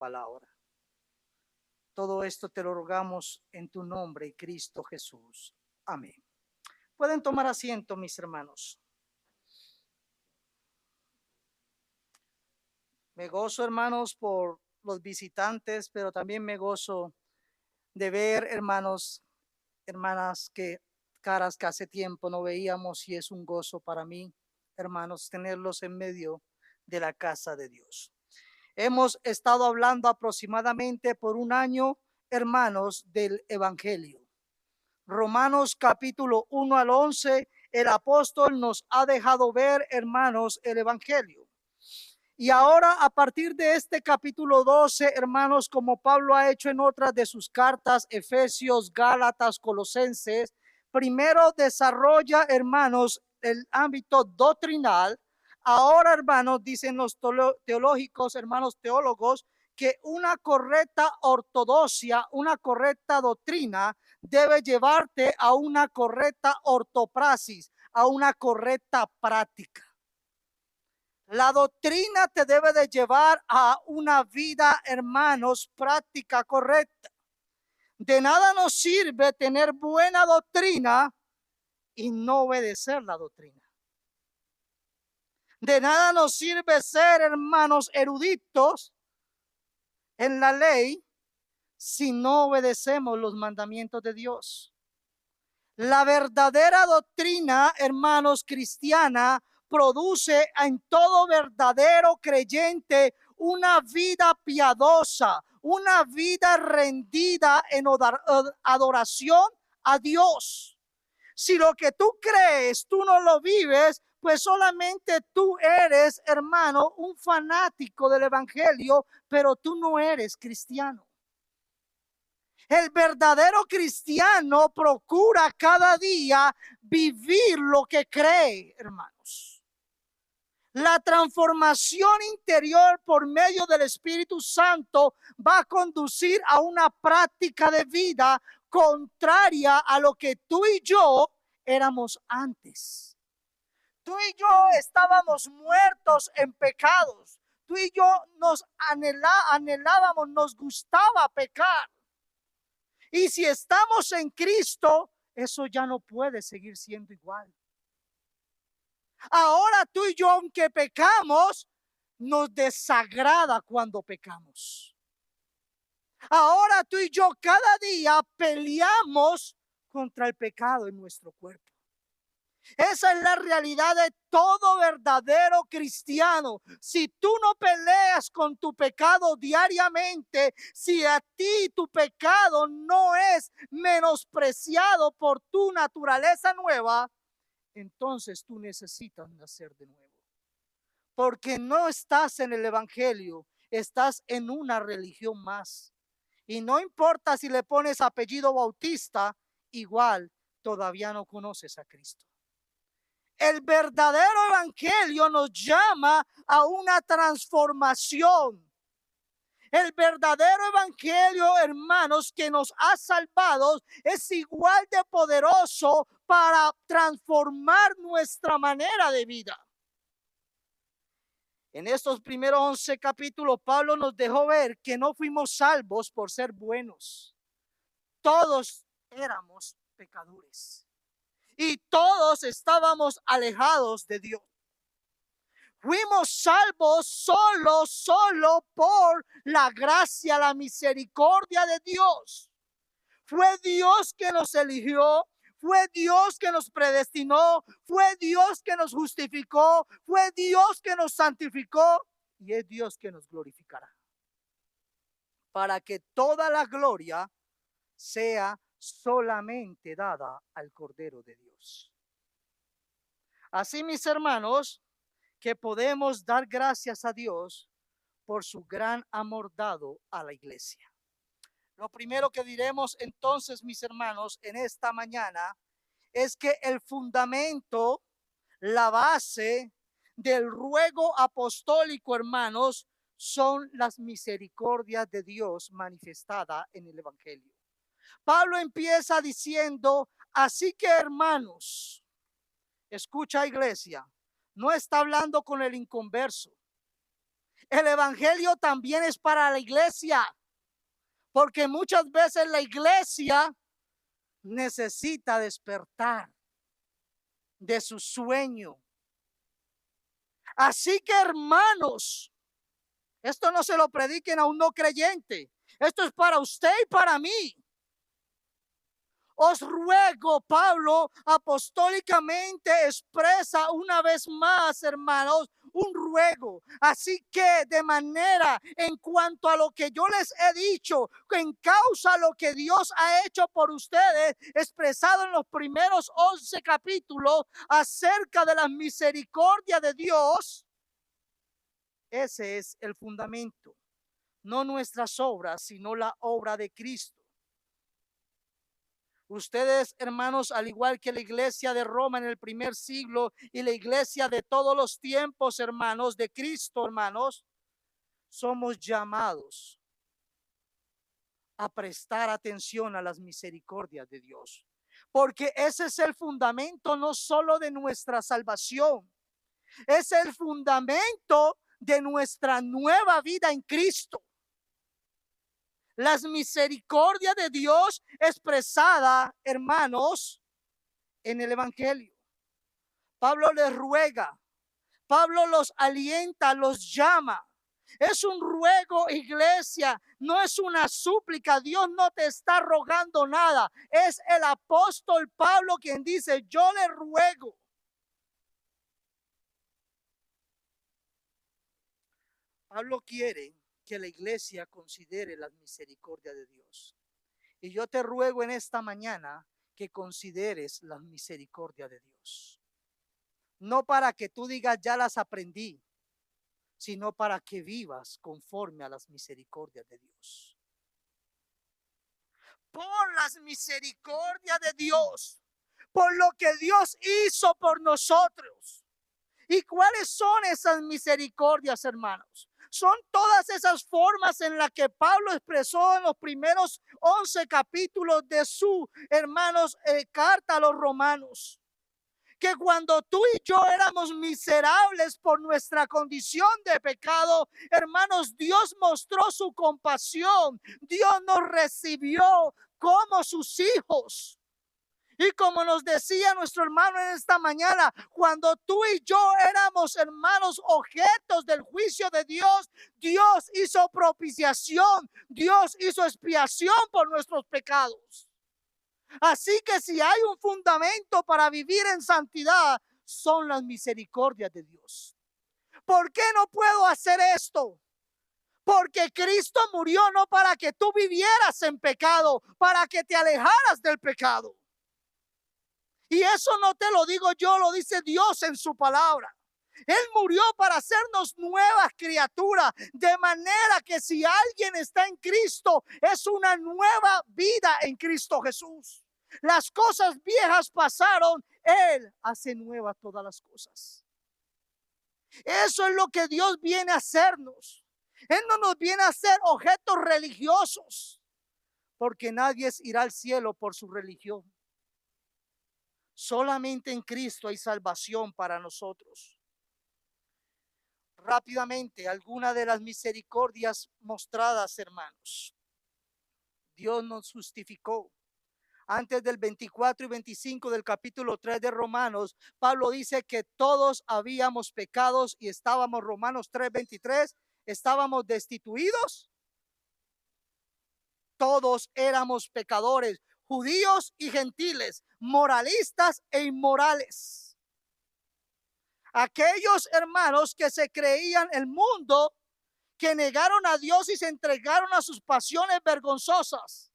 palabra. Todo esto te lo rogamos en tu nombre, Cristo Jesús. Amén. Pueden tomar asiento, mis hermanos. Me gozo, hermanos, por los visitantes, pero también me gozo de ver, hermanos, hermanas, que caras que hace tiempo no veíamos, y es un gozo para mí, hermanos, tenerlos en medio de la casa de Dios. Hemos estado hablando aproximadamente por un año, hermanos, del Evangelio. Romanos capítulo 1 al 11, el apóstol nos ha dejado ver, hermanos, el Evangelio. Y ahora, a partir de este capítulo 12, hermanos, como Pablo ha hecho en otras de sus cartas, Efesios, Gálatas, Colosenses, primero desarrolla, hermanos, el ámbito doctrinal. Ahora, hermanos, dicen los teológicos, hermanos teólogos, que una correcta ortodoxia, una correcta doctrina debe llevarte a una correcta ortopraxis, a una correcta práctica. La doctrina te debe de llevar a una vida, hermanos, práctica correcta. De nada nos sirve tener buena doctrina y no obedecer la doctrina. De nada nos sirve ser, hermanos, eruditos en la ley si no obedecemos los mandamientos de Dios. La verdadera doctrina, hermanos, cristiana, produce en todo verdadero creyente una vida piadosa, una vida rendida en adoración a Dios. Si lo que tú crees, tú no lo vives, pues solamente tú eres, hermano, un fanático del evangelio, pero tú no eres cristiano. El verdadero cristiano procura cada día vivir lo que cree, hermanos. La transformación interior por medio del Espíritu Santo va a conducir a una práctica de vida contraria a lo que tú y yo éramos antes. Tú y yo estábamos muertos en pecados. Tú y yo nos anhelábamos, nos gustaba pecar. Y si estamos en Cristo, eso ya no puede seguir siendo igual. Ahora tú y yo, aunque pecamos, nos desagrada cuando pecamos. Ahora tú y yo cada día peleamos contra el pecado en nuestro cuerpo. Esa es la realidad de todo verdadero cristiano. Si tú no peleas con tu pecado diariamente, si a ti tu pecado no es menospreciado por tu naturaleza nueva, entonces tú necesitas nacer de nuevo. Porque no estás en el evangelio, estás en una religión más. Y no importa si le pones apellido Bautista, igual todavía no conoces a Cristo. El verdadero evangelio nos llama a una transformación. El verdadero evangelio, hermanos, que nos ha salvado es igual de poderoso para transformar nuestra manera de vida. En estos primeros 11 capítulos, Pablo nos dejó ver que no fuimos salvos por ser buenos. Todos éramos pecadores. Y todos estábamos alejados de Dios. Fuimos salvos solo por la gracia, la misericordia de Dios. Fue Dios que nos eligió, fue Dios que nos predestinó, fue Dios que nos justificó, fue Dios que nos santificó y es Dios que nos glorificará. Para que toda la gloria sea solamente dada al Cordero de Dios. Así, mis hermanos, que podemos dar gracias a Dios por su gran amor dado a la iglesia. Lo primero que diremos entonces, mis hermanos, en esta mañana es que el fundamento, la base del ruego apostólico, hermanos, son las misericordias de Dios manifestada en el evangelio. Pablo empieza diciendo, así que hermanos, escucha iglesia, no está hablando con el inconverso. El evangelio también es para la iglesia, porque muchas veces la iglesia necesita despertar de su sueño. Así que, hermanos, esto no se lo prediquen a un no creyente. Esto es para usted y para mí. Os ruego, Pablo apostólicamente expresa una vez más, hermanos, un ruego. Así que de manera, en cuanto a lo que yo les he dicho, en causa lo que Dios ha hecho por ustedes, expresado en los primeros 11 capítulos acerca de la misericordia de Dios, ese es el fundamento. No nuestras obras, sino la obra de Cristo. Ustedes, hermanos, al igual que la iglesia de Roma en el primer siglo y la iglesia de todos los tiempos, hermanos, de Cristo, hermanos, somos llamados a prestar atención a las misericordias de Dios. Porque ese es el fundamento no solo de nuestra salvación, es el fundamento de nuestra nueva vida en Cristo. Las misericordias de Dios expresada, hermanos, en el evangelio. Pablo les ruega, Pablo los alienta, los llama. Es un ruego, iglesia, no es una súplica. Dios no te está rogando nada. Es el apóstol Pablo quien dice, yo le ruego. Pablo quiere que la iglesia considere las misericordias de Dios. Y yo te ruego en esta mañana que consideres las misericordias de Dios. No para que tú digas, ya las aprendí, sino para que vivas conforme a las misericordias de Dios. Por las misericordias de Dios, por lo que Dios hizo por nosotros. ¿Y cuáles son esas misericordias, hermanos? Son todas esas formas en las que Pablo expresó en los primeros 11 capítulos de su, hermanos, carta a los romanos. Que cuando tú y yo éramos miserables por nuestra condición de pecado, hermanos, Dios mostró su compasión. Dios nos recibió como sus hijos. Y como nos decía nuestro hermano en esta mañana, cuando tú y yo éramos, hermanos, objetos del juicio de Dios, Dios hizo propiciación, Dios hizo expiación por nuestros pecados. Así que si hay un fundamento para vivir en santidad, son las misericordias de Dios. ¿Por qué no puedo hacer esto? Porque Cristo murió no para que tú vivieras en pecado, para que te alejaras del pecado. Y eso no te lo digo yo, lo dice Dios en su palabra. Él murió para hacernos nuevas criaturas, de manera que si alguien está en Cristo, es una nueva vida en Cristo Jesús. Las cosas viejas pasaron, Él hace nuevas todas las cosas. Eso es lo que Dios viene a hacernos. Él no nos viene a hacer objetos religiosos, porque nadie irá al cielo por su religión. Solamente en Cristo hay salvación para nosotros. Rápidamente, algunas de las misericordias mostradas, hermanos. Dios nos justificó. Antes del 24 y 25 del capítulo 3 de Romanos, Pablo dice que todos habíamos pecados y estábamos, Romanos 3:23, estábamos destituidos. Todos éramos pecadores, judíos y gentiles, moralistas e inmorales. Aquellos hermanos que se creían el mundo, que negaron a Dios y se entregaron a sus pasiones vergonzosas,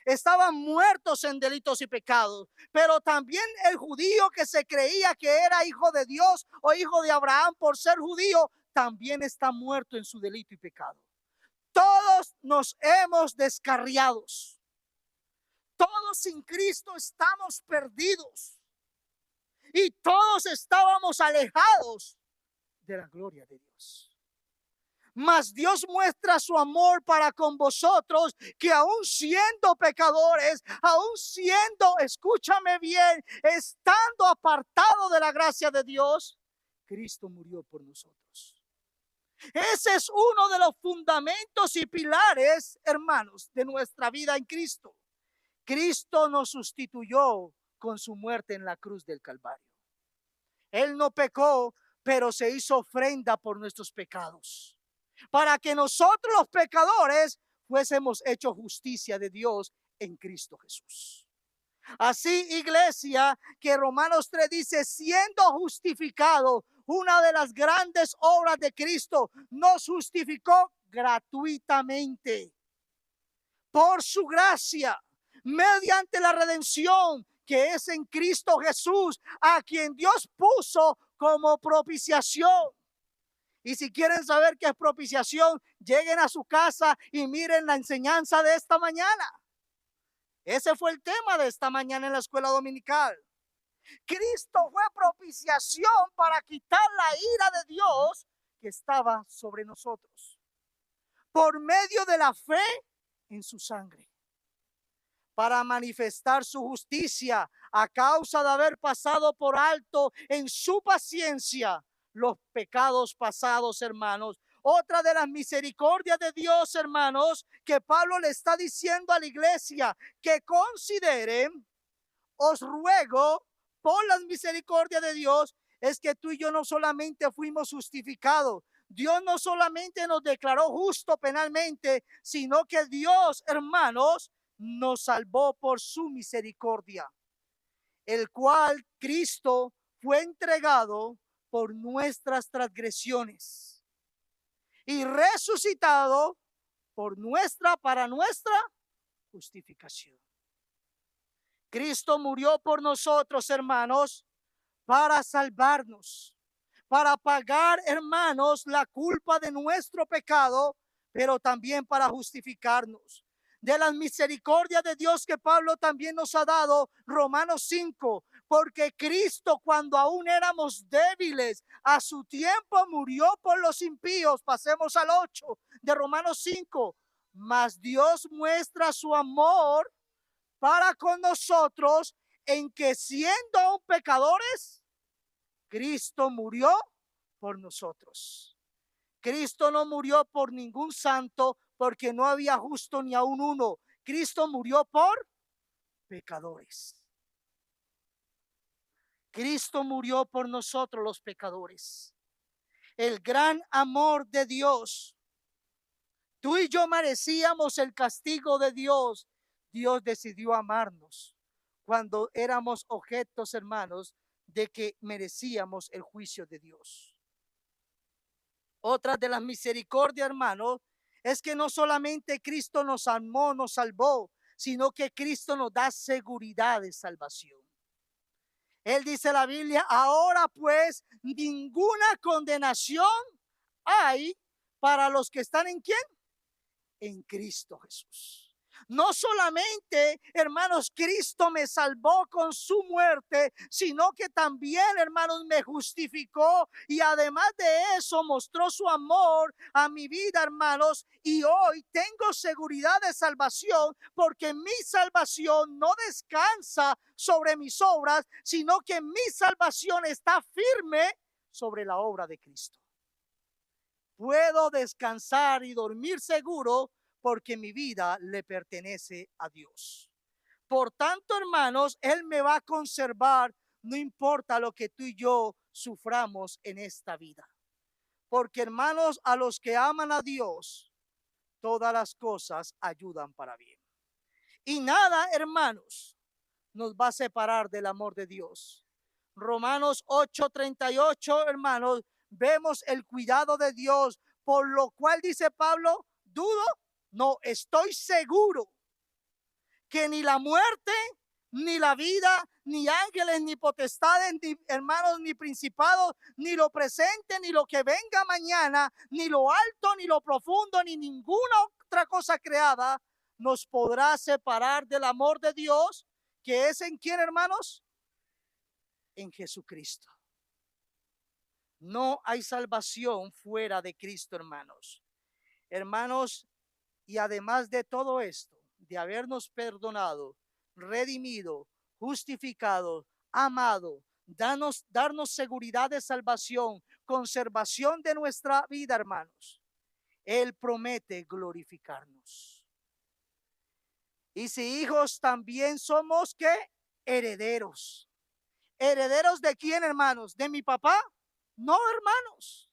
estaban muertos en delitos y pecados. Pero también el judío que se creía que era hijo de Dios o hijo de Abraham por ser judío, también está muerto en su delito y pecado. Todos nos hemos descarriados. Todos sin Cristo estamos perdidos. Y todos estábamos alejados de la gloria de Dios. Mas Dios muestra su amor para con vosotros, que aún siendo pecadores, aún siendo, escúchame bien, estando apartado de la gracia de Dios, Cristo murió por nosotros. Ese es uno de los fundamentos y pilares, hermanos, de nuestra vida en Cristo. Cristo nos sustituyó con su muerte en la cruz del Calvario. Él no pecó, pero se hizo ofrenda por nuestros pecados, para que nosotros los pecadores fuésemos hechos justicia de Dios en Cristo Jesús. Así, iglesia, que Romanos 3 dice, siendo justificado, una de las grandes obras de Cristo, nos justificó gratuitamente por su gracia, mediante la redención que es en Cristo Jesús, a quien Dios puso como propiciación. Y si quieren saber qué es propiciación, lleguen a su casa y miren la enseñanza de esta mañana. Ese fue el tema de esta mañana en la escuela dominical. Cristo fue propiciación para quitar la ira de Dios que estaba sobre nosotros, por medio de la fe en su sangre, para manifestar su justicia a causa de haber pasado por alto en su paciencia los pecados pasados, hermanos. Otra de las misericordias de Dios, hermanos, que Pablo le está diciendo a la iglesia que consideren, os ruego por las misericordias de Dios, es que tú y yo no solamente fuimos justificados, Dios no solamente nos declaró justo penalmente, sino que Dios, hermanos, nos salvó por su misericordia, el cual Cristo fue entregado por nuestras transgresiones y resucitado para nuestra justificación. Cristo murió por nosotros, hermanos, para salvarnos, para pagar, hermanos, la culpa de nuestro pecado, pero también para justificarnos. De las misericordias de Dios que Pablo también nos ha dado, Romanos 5, porque Cristo, cuando aún éramos débiles, a su tiempo murió por los impíos. Pasemos al 8 de Romanos 5. Mas Dios muestra su amor para con nosotros en que, siendo aún pecadores, Cristo murió por nosotros. Cristo no murió por ningún santo, porque no había justo ni aún uno. Cristo murió por pecadores. Cristo murió por nosotros los pecadores. El gran amor de Dios. Tú y yo merecíamos el castigo de Dios. Dios decidió amarnos cuando éramos objetos, hermanos, de que merecíamos el juicio de Dios. Otra de las misericordias, hermanos, es que no solamente Cristo nos amó, nos salvó, sino que Cristo nos da seguridad de salvación. Él dice en la Biblia, ahora pues ninguna condenación hay para los que están ¿en quién? En Cristo Jesús. No solamente, hermanos, Cristo me salvó con su muerte, sino que también, hermanos, me justificó y además de eso mostró su amor a mi vida, hermanos, y hoy tengo seguridad de salvación porque mi salvación no descansa sobre mis obras, sino que mi salvación está firme sobre la obra de Cristo. Puedo descansar y dormir seguro porque mi vida le pertenece a Dios. Por tanto, hermanos, Él me va a conservar, no importa lo que tú y yo suframos en esta vida. Porque, hermanos, a los que aman a Dios, todas las cosas ayudan para bien. Y nada, hermanos, nos va a separar del amor de Dios. Romanos 8:38, hermanos, vemos el cuidado de Dios, por lo cual dice Pablo, dudo, no, estoy seguro que ni la muerte, ni la vida, ni ángeles, ni potestades, ni hermanos, ni principados, ni lo presente, ni lo que venga mañana, ni lo alto, ni lo profundo, ni ninguna otra cosa creada nos podrá separar del amor de Dios, que es en quién, hermanos, en Jesucristo. No hay salvación fuera de Cristo, hermanos. Hermanos, y además de todo esto, de habernos perdonado, redimido, justificado, amado, darnos seguridad de salvación, conservación de nuestra vida, hermanos. Él promete glorificarnos. Y si hijos, también somos ¿qué? Herederos. ¿Herederos de quién, hermanos? ¿De mi papá? No, hermanos.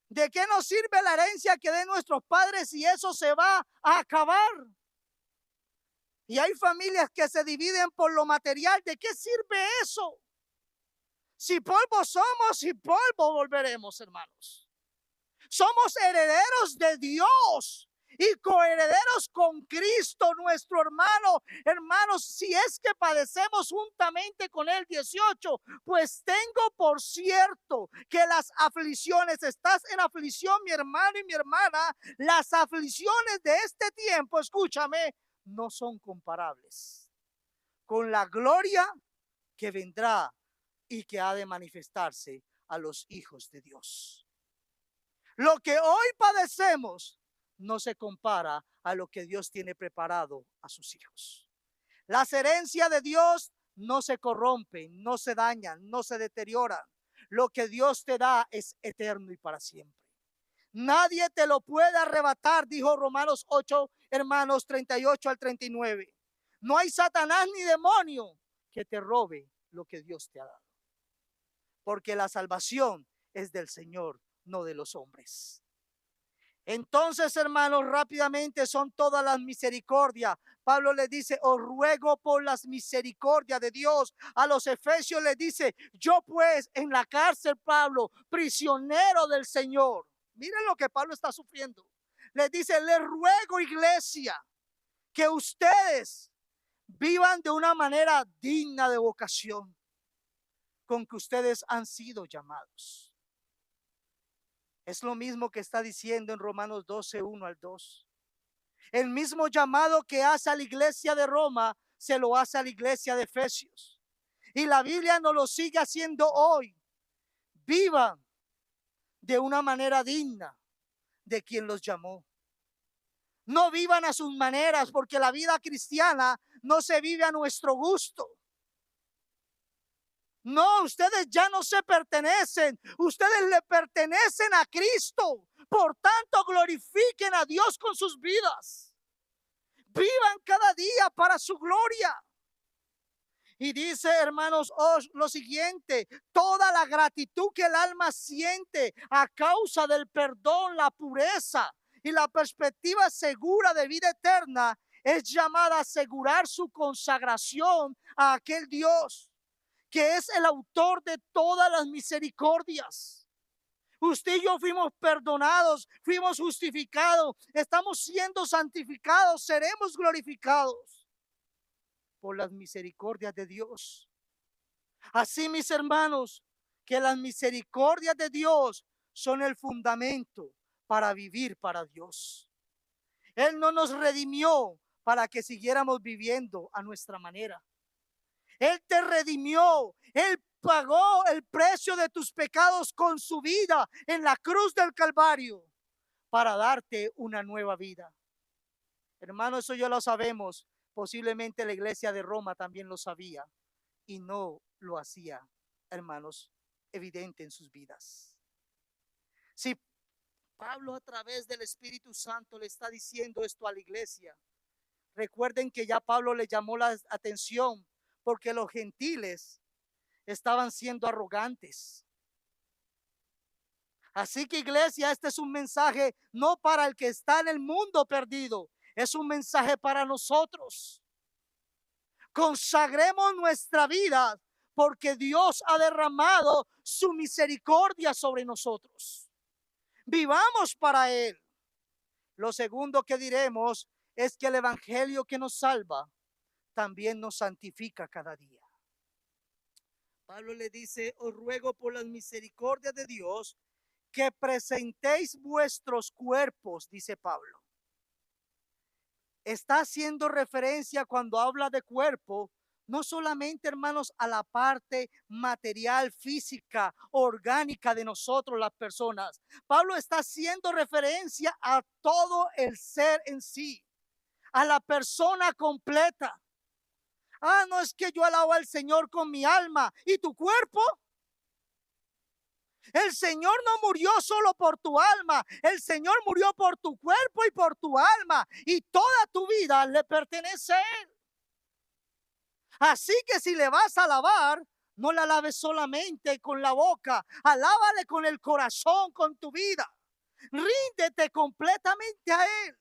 ¿De qué nos sirve la herencia que den nuestros padres si eso se va a acabar? Y hay familias que se dividen por lo material. ¿De qué sirve eso? Si polvo somos y polvo volveremos, hermanos. Somos herederos de Dios y coherederos con Cristo, nuestro hermano. Hermanos, si es que padecemos juntamente con él, 18, pues tengo por cierto que las aflicciones, estás en aflicción, mi hermano y mi hermana, las aflicciones de este tiempo, escúchame, no son comparables con la gloria que vendrá y que ha de manifestarse a los hijos de Dios. Lo que hoy padecemos no se compara a lo que Dios tiene preparado a sus hijos. Las herencias de Dios no se corrompen, no se dañan, no se deterioran. Lo que Dios te da es eterno y para siempre. Nadie te lo puede arrebatar, dijo Romanos 8, hermanos, 38 al 39. No hay Satanás ni demonio que te robe lo que Dios te ha dado. Porque la salvación es del Señor, no de los hombres. Entonces, hermanos, rápidamente son todas las misericordias. Pablo le dice, os ruego por las misericordias de Dios. A los efesios le dice, yo pues en la cárcel, Pablo, prisionero del Señor. Miren lo que Pablo está sufriendo. Le dice, le ruego, iglesia, que ustedes vivan de una manera digna de vocación con que ustedes han sido llamados. Es lo mismo que está diciendo en Romanos 12, 1 al 2. El mismo llamado que hace a la iglesia de Roma, se lo hace a la iglesia de Efesios. Y la Biblia nos lo sigue haciendo hoy. Vivan de una manera digna de quien los llamó. No vivan a sus maneras, porque la vida cristiana no se vive a nuestro gusto. No, ustedes ya no se pertenecen, ustedes le pertenecen a Cristo. Por tanto, glorifiquen a Dios con sus vidas. Vivan cada día para su gloria. Y dice, hermanos, lo siguiente: toda la gratitud que el alma siente a causa del perdón, la pureza y la perspectiva segura de vida eterna es llamada a asegurar su consagración a aquel Dios que es el autor de todas las misericordias. Usted y yo fuimos perdonados, fuimos justificados, estamos siendo santificados, seremos glorificados por las misericordias de Dios. Así, mis hermanos, que las misericordias de Dios son el fundamento para vivir para Dios. Él no nos redimió para que siguiéramos viviendo a nuestra manera. Él te redimió, Él pagó el precio de tus pecados con su vida en la cruz del Calvario para darte una nueva vida. Hermano, eso ya lo sabemos. Posiblemente la iglesia de Roma también lo sabía y no lo hacía, hermanos, evidente en sus vidas. Si Pablo, a través del Espíritu Santo, le está diciendo esto a la iglesia, recuerden que ya Pablo le llamó la atención porque los gentiles estaban siendo arrogantes. Así que, iglesia, este es un mensaje no para el que está en el mundo perdido, es un mensaje para nosotros. Consagremos nuestra vida porque Dios ha derramado su misericordia sobre nosotros. Vivamos para Él. Lo segundo que diremos es que el evangelio que nos salva también nos santifica cada día. Pablo le dice, os ruego por las misericordias de Dios que presentéis vuestros cuerpos, dice Pablo. Está haciendo referencia cuando habla de cuerpo, no solamente, hermanos, a la parte material, física, orgánica de nosotros las personas. Pablo está haciendo referencia a todo el ser en sí, a la persona completa, Ah, no, es que yo alabo al Señor con mi alma. ¿Y tu cuerpo? El Señor no murió solo por tu alma, el Señor murió por tu cuerpo y por tu alma, y toda tu vida le pertenece a Él. Así que si le vas a alabar, no la alabes solamente con la boca, alábale con el corazón, con tu vida. Ríndete completamente a Él.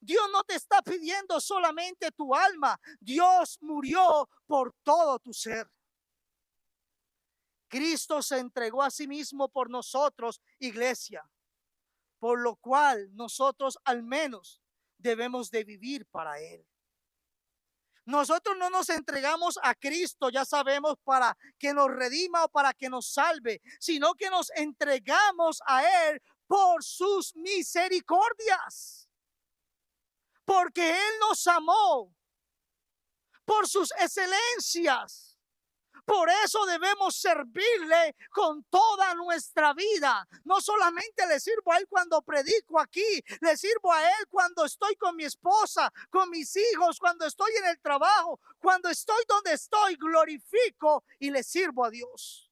Dios no te está pidiendo solamente tu alma, Dios murió por todo tu ser. Cristo se entregó a sí mismo por nosotros, iglesia, por lo cual nosotros al menos debemos de vivir para Él. Nosotros no nos entregamos a Cristo, ya sabemos, para que nos redima o para que nos salve, sino que nos entregamos a Él por sus misericordias, porque Él nos amó, por sus excelencias. Por eso debemos servirle con toda nuestra vida. No solamente le sirvo a Él cuando predico aquí, le sirvo a Él cuando estoy con mi esposa, con mis hijos, cuando estoy en el trabajo, cuando estoy donde estoy, glorifico y le sirvo a Dios.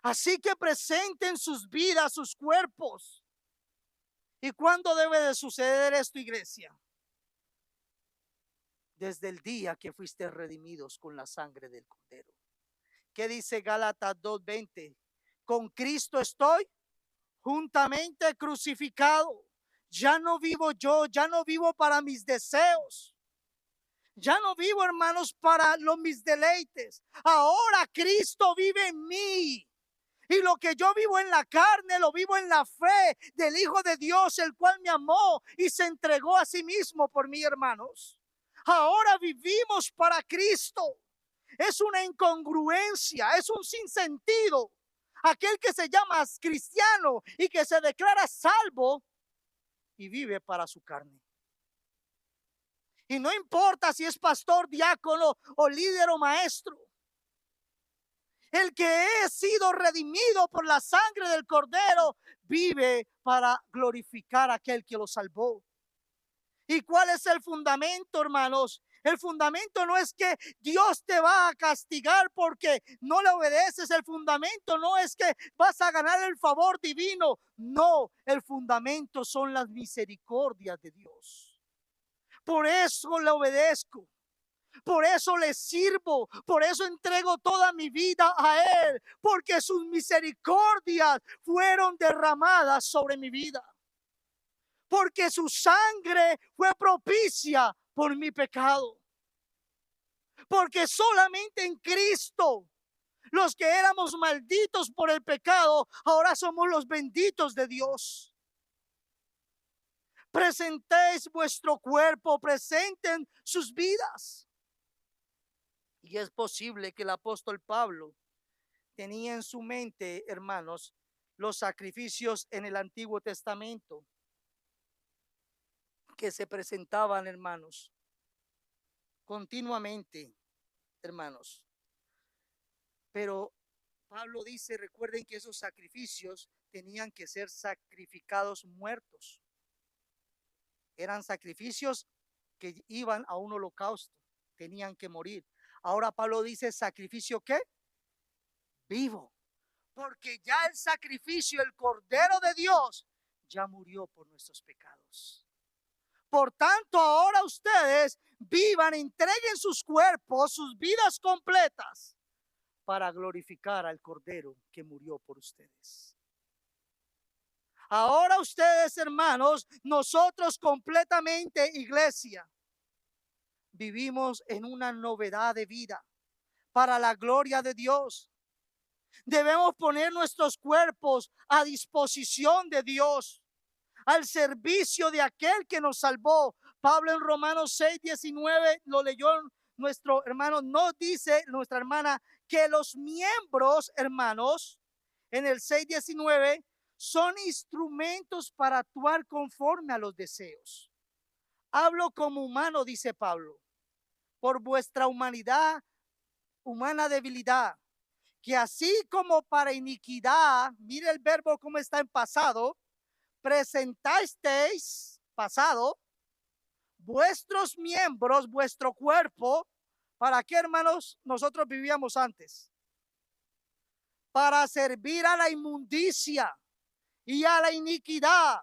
Así que presenten sus vidas, sus cuerpos. ¿Y cuándo debe de suceder esto, iglesia? Desde el día que fuiste redimidos con la sangre del Cordero. ¿Qué dice Gálatas 2:20? Con Cristo estoy juntamente crucificado. Ya no vivo yo, ya no vivo para mis deseos. Ya no vivo, hermanos, para mis deleites. Ahora Cristo vive en mí. Y lo que yo vivo en la carne, lo vivo en la fe del Hijo de Dios, el cual me amó y se entregó a sí mismo por mí, hermanos. Ahora vivimos para Cristo. Es una incongruencia, es un sinsentido. Aquel que se llama cristiano y que se declara salvo y vive para su carne. Y no importa si es pastor, diácono o líder o maestro. El que he sido redimido por la sangre del Cordero vive para glorificar a aquel que lo salvó. ¿Y cuál es el fundamento, hermanos? El fundamento no es que Dios te va a castigar porque no le obedeces. El fundamento no es que vas a ganar el favor divino. No, el fundamento son las misericordias de Dios. Por eso le obedezco. Por eso le sirvo, por eso entrego toda mi vida a Él, porque sus misericordias fueron derramadas sobre mi vida, porque su sangre fue propicia por mi pecado, porque solamente en Cristo los que éramos malditos por el pecado, ahora somos los benditos de Dios. Presentéis vuestro cuerpo, presenten sus vidas. Y es posible que el apóstol Pablo tenía en su mente, hermanos, los sacrificios en el Antiguo Testamento que se presentaban, hermanos, continuamente, hermanos. Pero Pablo dice, recuerden que esos sacrificios tenían que ser sacrificados muertos. Eran sacrificios que iban a un holocausto, tenían que morir. Ahora Pablo dice, ¿sacrificio qué? Vivo. Porque ya el sacrificio, el Cordero de Dios, ya murió por nuestros pecados. Por tanto, ahora ustedes vivan, entreguen sus cuerpos, sus vidas completas, para glorificar al Cordero que murió por ustedes. Ahora ustedes, hermanos, nosotros completamente, iglesia, vivimos en una novedad de vida para la gloria de Dios. Debemos poner nuestros cuerpos a disposición de Dios, al servicio de aquel que nos salvó. Pablo en Romanos 6:19 lo leyó nuestro hermano, nos dice nuestra hermana que los miembros, hermanos, en el 6:19 son instrumentos para actuar conforme a los deseos. Hablo como humano, dice Pablo, por vuestra humana debilidad, que así como para iniquidad, mire el verbo como está en pasado, presentasteis, pasado, vuestros miembros, vuestro cuerpo, ¿Para qué, hermanos, nosotros vivíamos antes? Para servir a la inmundicia y a la iniquidad.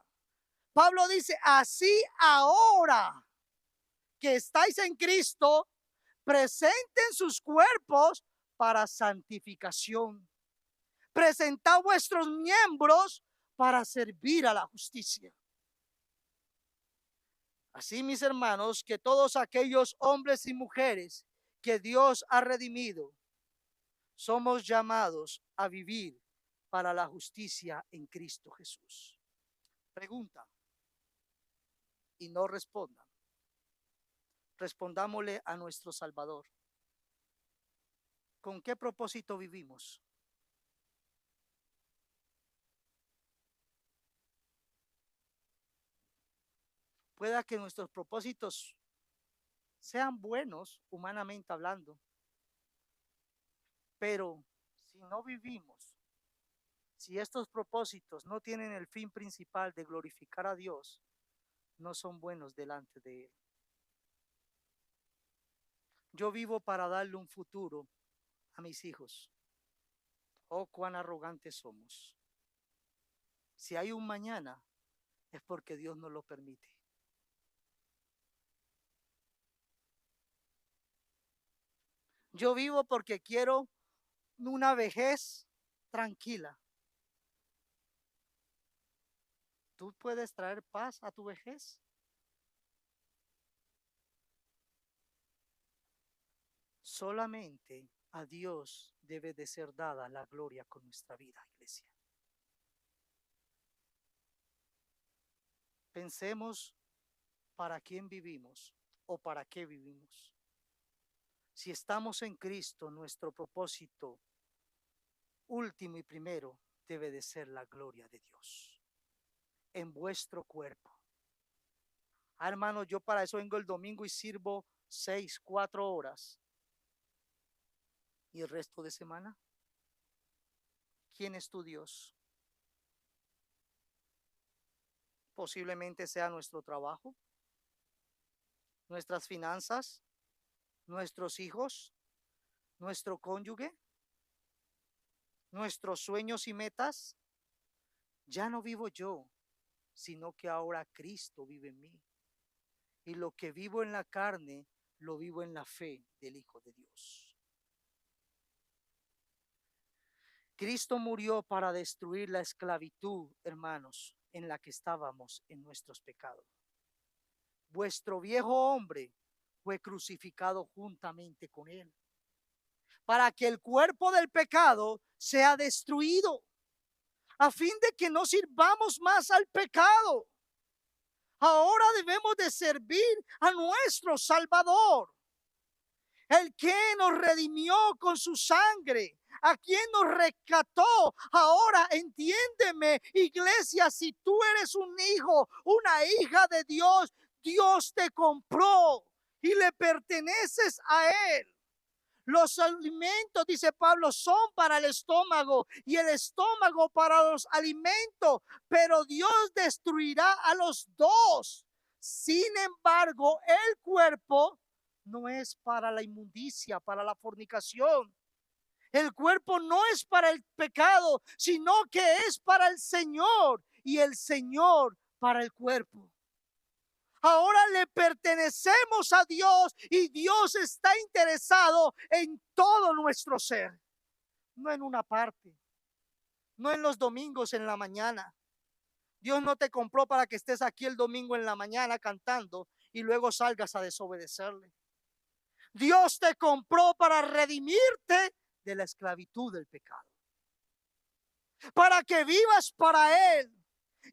Pablo dice, así ahora que estáis en Cristo, presenten sus cuerpos para santificación. Presentad vuestros miembros para servir a la justicia. Así, mis hermanos, que todos aquellos hombres y mujeres que Dios ha redimido, somos llamados a vivir para la justicia en Cristo Jesús. Pregunta y no respondan. Respondámosle a nuestro Salvador. ¿Con qué propósito vivimos? Pueda que nuestros propósitos sean buenos humanamente hablando, pero si no vivimos, si estos propósitos no tienen el fin principal de glorificar a Dios, no son buenos delante de Él. Yo vivo para darle un futuro a mis hijos. Oh, cuán arrogantes somos. Si hay un mañana, es porque Dios nos lo permite. Yo vivo porque quiero una vejez tranquila. ¿Tú puedes traer paz a tu vejez? Solamente a Dios debe de ser dada la gloria con nuestra vida, iglesia. Pensemos para quién vivimos o para qué vivimos. Si estamos en Cristo, nuestro propósito último y primero debe de ser la gloria de Dios en vuestro cuerpo. Hermano, yo para eso vengo el domingo y sirvo 4 horas. ¿Y el resto de semana? ¿Quién es tu Dios? Posiblemente sea nuestro trabajo, nuestras finanzas, nuestros hijos, nuestro cónyuge, nuestros sueños y metas. Ya no vivo yo, sino que ahora Cristo vive en mí. Y lo que vivo en la carne, lo vivo en la fe del Hijo de Dios. Cristo murió para destruir la esclavitud, hermanos, en la que estábamos en nuestros pecados. Vuestro viejo hombre fue crucificado juntamente con él, para que el cuerpo del pecado sea destruido, a fin de que no sirvamos más al pecado. Ahora debemos de servir a nuestro Salvador, el que nos redimió con su sangre, a quien nos rescató. Ahora entiéndeme, iglesia, si tú eres un hijo, una hija de Dios, Dios te compró y le perteneces a Él. Los alimentos, dice Pablo, son para el estómago y el estómago para los alimentos, pero Dios destruirá a los dos. Sin embargo, el cuerpo no es para la inmundicia, para la fornicación. El cuerpo no es para el pecado, sino que es para el Señor y el Señor para el cuerpo. Ahora le pertenecemos a Dios y Dios está interesado en todo nuestro ser, no en una parte, no en los domingos en la mañana. Dios no te compró para que estés aquí el domingo en la mañana cantando y luego salgas a desobedecerle. Dios te compró para redimirte de la esclavitud del pecado, para que vivas para Él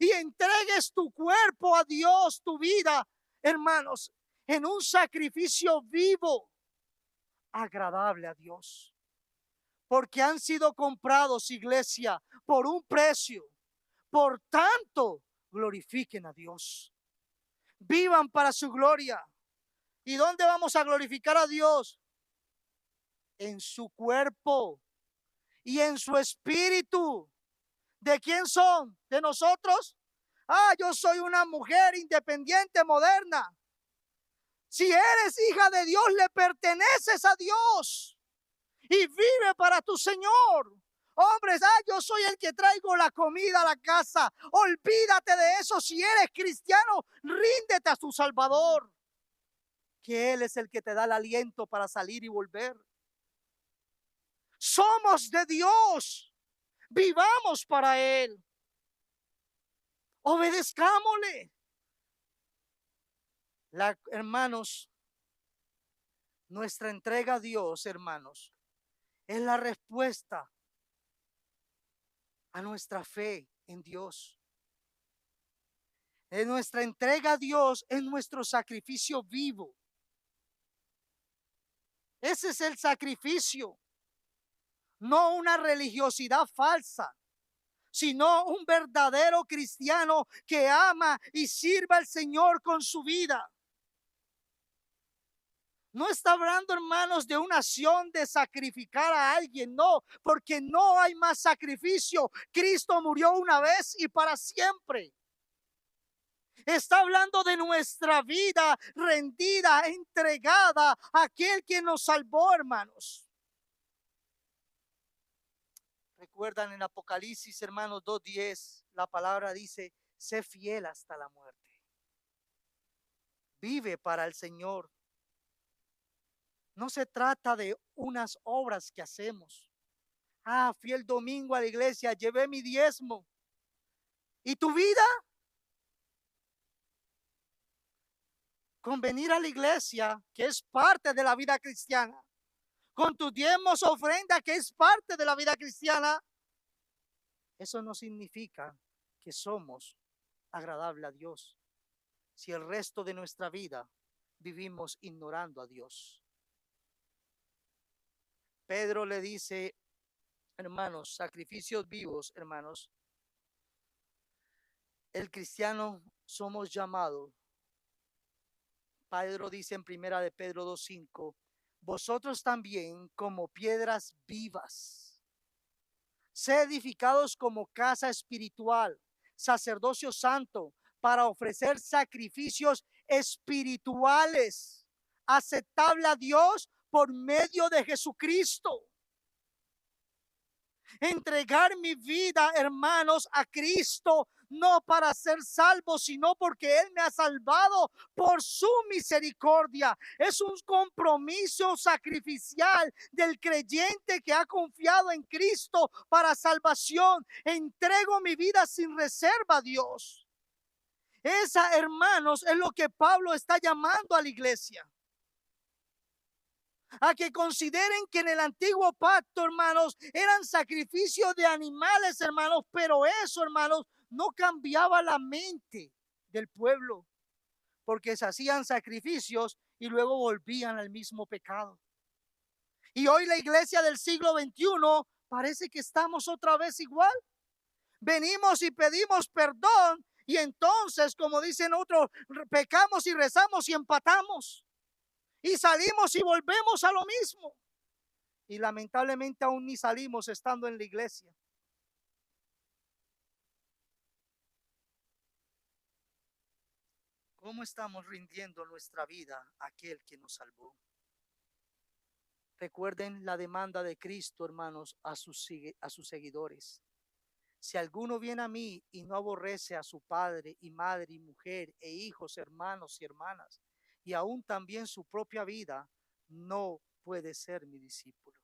y entregues tu cuerpo a Dios, tu vida, hermanos, en un sacrificio vivo, agradable a Dios. Porque han sido comprados, iglesia, por un precio. Por tanto, glorifiquen a Dios. Vivan para su gloria. ¿Y dónde vamos a glorificar a Dios? En su cuerpo y en su espíritu. ¿De quién son? ¿De nosotros? Ah, yo soy una mujer independiente, moderna. Si eres hija de Dios, le perteneces a Dios y vive para tu Señor. Hombres, yo soy el que traigo la comida a la casa. Olvídate de eso. Si eres cristiano, ríndete a tu Salvador, que Él es el que te da el aliento para salir y volver. Somos de Dios. Vivamos para Él. Obedezcámosle. Hermanos, nuestra entrega a Dios, hermanos, es la respuesta a nuestra fe en Dios. En nuestra entrega a Dios es nuestro sacrificio vivo. Ese es el sacrificio, no una religiosidad falsa, sino un verdadero cristiano que ama y sirva al Señor con su vida. No está hablando, hermanos, de una acción de sacrificar a alguien, no, porque no hay más sacrificio. Cristo murió una vez y para siempre. Está hablando de nuestra vida rendida, entregada a aquel que nos salvó, hermanos. Recuerdan en Apocalipsis, hermanos, 2:10, la palabra dice, sé fiel hasta la muerte. Vive para el Señor. No se trata de unas obras que hacemos. Fui el domingo a la iglesia, llevé mi diezmo. ¿Y tu vida? Con venir a la iglesia, que es parte de la vida cristiana, con tus diezmos, ofrenda, que es parte de la vida cristiana, eso no significa que somos agradables a Dios, si el resto de nuestra vida vivimos ignorando a Dios. Pedro le dice, hermanos, sacrificios vivos, hermanos, el cristiano somos llamados. Pedro dice en primera de Pedro 2:5, vosotros también como piedras vivas, sed edificados como casa espiritual, sacerdocio santo, para ofrecer sacrificios espirituales, aceptable a Dios por medio de Jesucristo. Entregar mi vida, hermanos, a Cristo, no para ser salvo, sino porque Él me ha salvado por su misericordia. Es un compromiso sacrificial del creyente que ha confiado en Cristo para salvación. Entrego mi vida sin reserva a Dios. Esa, hermanos, es lo que Pablo está llamando a la iglesia. A que consideren que en el antiguo pacto, hermanos, eran sacrificios de animales, hermanos, pero eso, hermanos, no cambiaba la mente del pueblo, porque se hacían sacrificios y luego volvían al mismo pecado. Y hoy la iglesia del siglo XXI parece que estamos otra vez igual. Venimos y pedimos perdón y entonces, como dicen otros, pecamos y rezamos y empatamos. Y salimos y volvemos a lo mismo. Y lamentablemente aún ni salimos estando en la iglesia. ¿Cómo estamos rindiendo nuestra vida a aquel que nos salvó? Recuerden la demanda de Cristo, hermanos, a sus seguidores. Si alguno viene a mí y no aborrece a su padre y madre y mujer e hijos, hermanos y hermanas, y aún también su propia vida, no puede ser mi discípulo.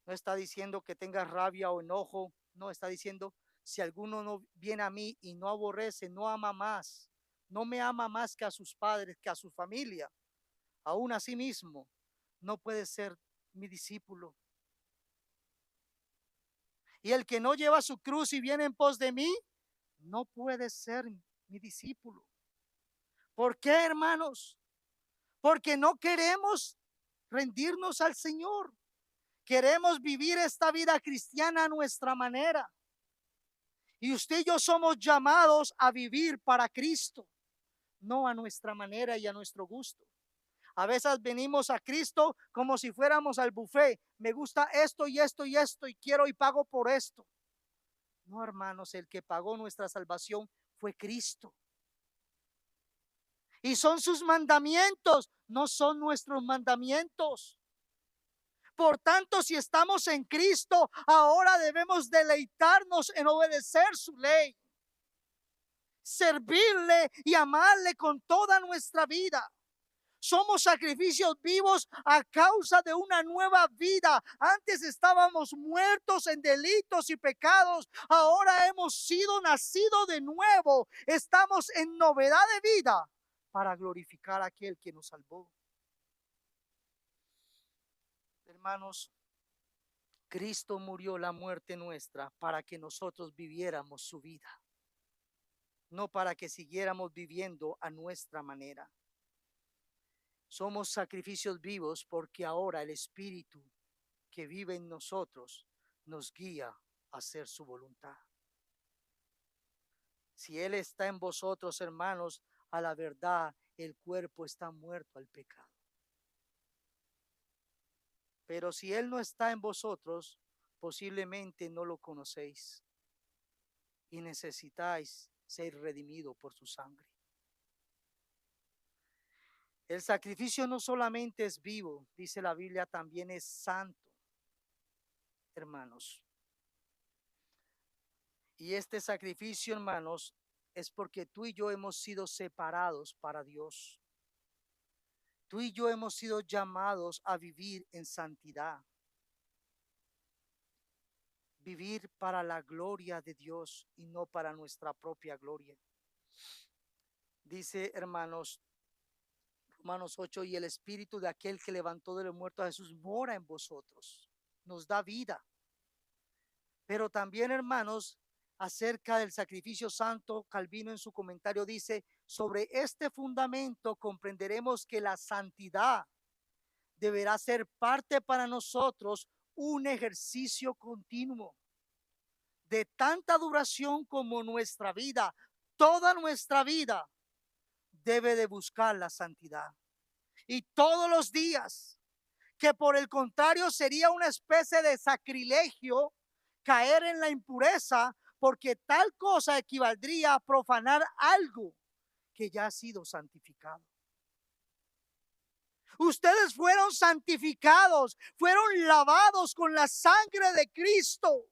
No está diciendo que tenga rabia o enojo, no, está diciendo, si alguno no viene a mí y no aborrece, no ama más, no me ama más que a sus padres, que a su familia, aún a sí mismo, no puede ser mi discípulo. Y el que no lleva su cruz y viene en pos de mí, no puede ser mi discípulo. ¿Por qué, hermanos? Porque no queremos rendirnos al Señor. Queremos vivir esta vida cristiana a nuestra manera. Y usted y yo somos llamados a vivir para Cristo, no a nuestra manera y a nuestro gusto. A veces venimos a Cristo como si fuéramos al buffet. Me gusta esto y esto y esto y quiero y pago por esto. No, hermanos, el que pagó nuestra salvación fue Cristo. y son sus mandamientos, no son nuestros mandamientos. Por tanto, si estamos en Cristo, ahora debemos deleitarnos en obedecer su ley, servirle y amarle con toda nuestra vida. Somos sacrificios vivos a causa de una nueva vida. Antes estábamos muertos en delitos y pecados. Ahora hemos sido nacidos de nuevo. Estamos en novedad de vida para glorificar a aquel que nos salvó. Hermanos, Cristo murió la muerte nuestra para que nosotros viviéramos su vida, no para que siguiéramos viviendo a nuestra manera. Somos sacrificios vivos porque ahora el Espíritu que vive en nosotros nos guía a hacer su voluntad. Si Él está en vosotros, hermanos, a la verdad el cuerpo está muerto al pecado. Pero si Él no está en vosotros, posiblemente no lo conocéis y necesitáis ser redimidos por su sangre. El sacrificio no solamente es vivo, dice la Biblia, también es santo, hermanos. Y este sacrificio, hermanos, es porque tú y yo hemos sido separados para Dios. Tú y yo hemos sido llamados a vivir en santidad. Vivir para la gloria de Dios y no para nuestra propia gloria. Dice, hermanos, Romanos 8, y el Espíritu de aquel que levantó de los muertos a Jesús mora en vosotros, nos da vida. Pero también, hermanos, acerca del sacrificio santo, Calvino en su comentario dice, sobre este fundamento comprenderemos que la santidad deberá ser parte para nosotros un ejercicio continuo de tanta duración como nuestra vida. Toda nuestra vida debe de buscar la santidad. Y todos los días, que por el contrario sería una especie de sacrilegio caer en la impureza, porque tal cosa equivaldría a profanar algo que ya ha sido santificado. Ustedes fueron santificados, fueron lavados con la sangre de Cristo.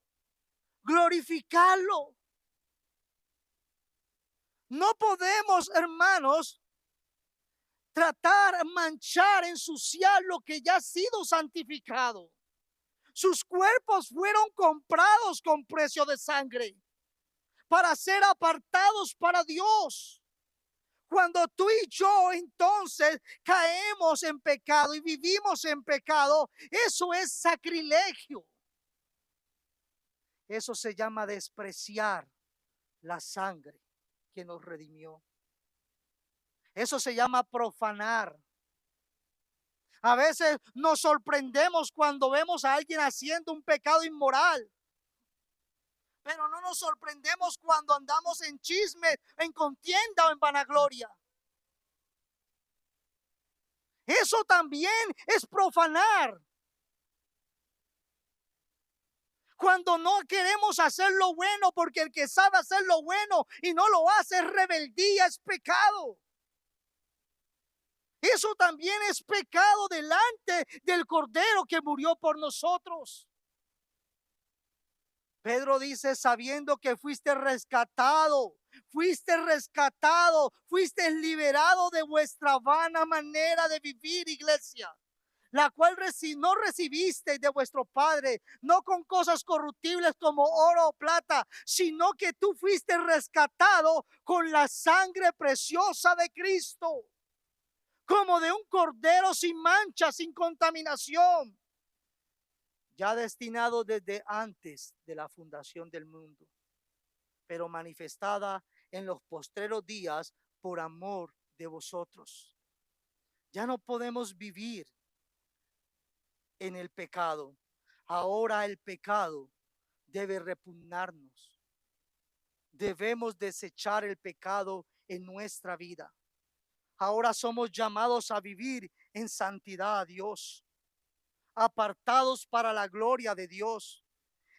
Glorificarlo. No podemos, hermanos, tratar, manchar, ensuciar lo que ya ha sido santificado. Sus cuerpos fueron comprados con precio de sangre para ser apartados para Dios. Cuando tú y yo entonces caemos en pecado y vivimos en pecado, eso es sacrilegio. Eso se llama despreciar la sangre que nos redimió. Eso se llama profanar. A veces nos sorprendemos cuando vemos a alguien haciendo un pecado inmoral. Pero no nos sorprendemos cuando andamos en chisme, en contienda o en vanagloria. Eso también es profanar. Cuando no queremos hacer lo bueno, porque el que sabe hacer lo bueno y no lo hace es rebeldía, es pecado. Eso también es pecado delante del Cordero que murió por nosotros. Pedro dice, sabiendo que fuiste rescatado, fuiste liberado de vuestra vana manera de vivir, iglesia, la cual no recibiste de vuestro Padre, no con cosas corruptibles como oro o plata, sino que tú fuiste rescatado con la sangre preciosa de Cristo, como de un cordero sin mancha, sin contaminación, ya destinado desde antes de la fundación del mundo, pero manifestada en los postreros días por amor de vosotros. Ya no podemos vivir en el pecado. Ahora el pecado debe repugnarnos. Debemos desechar el pecado en nuestra vida. Ahora somos llamados a vivir en santidad a Dios, apartados para la gloria de Dios,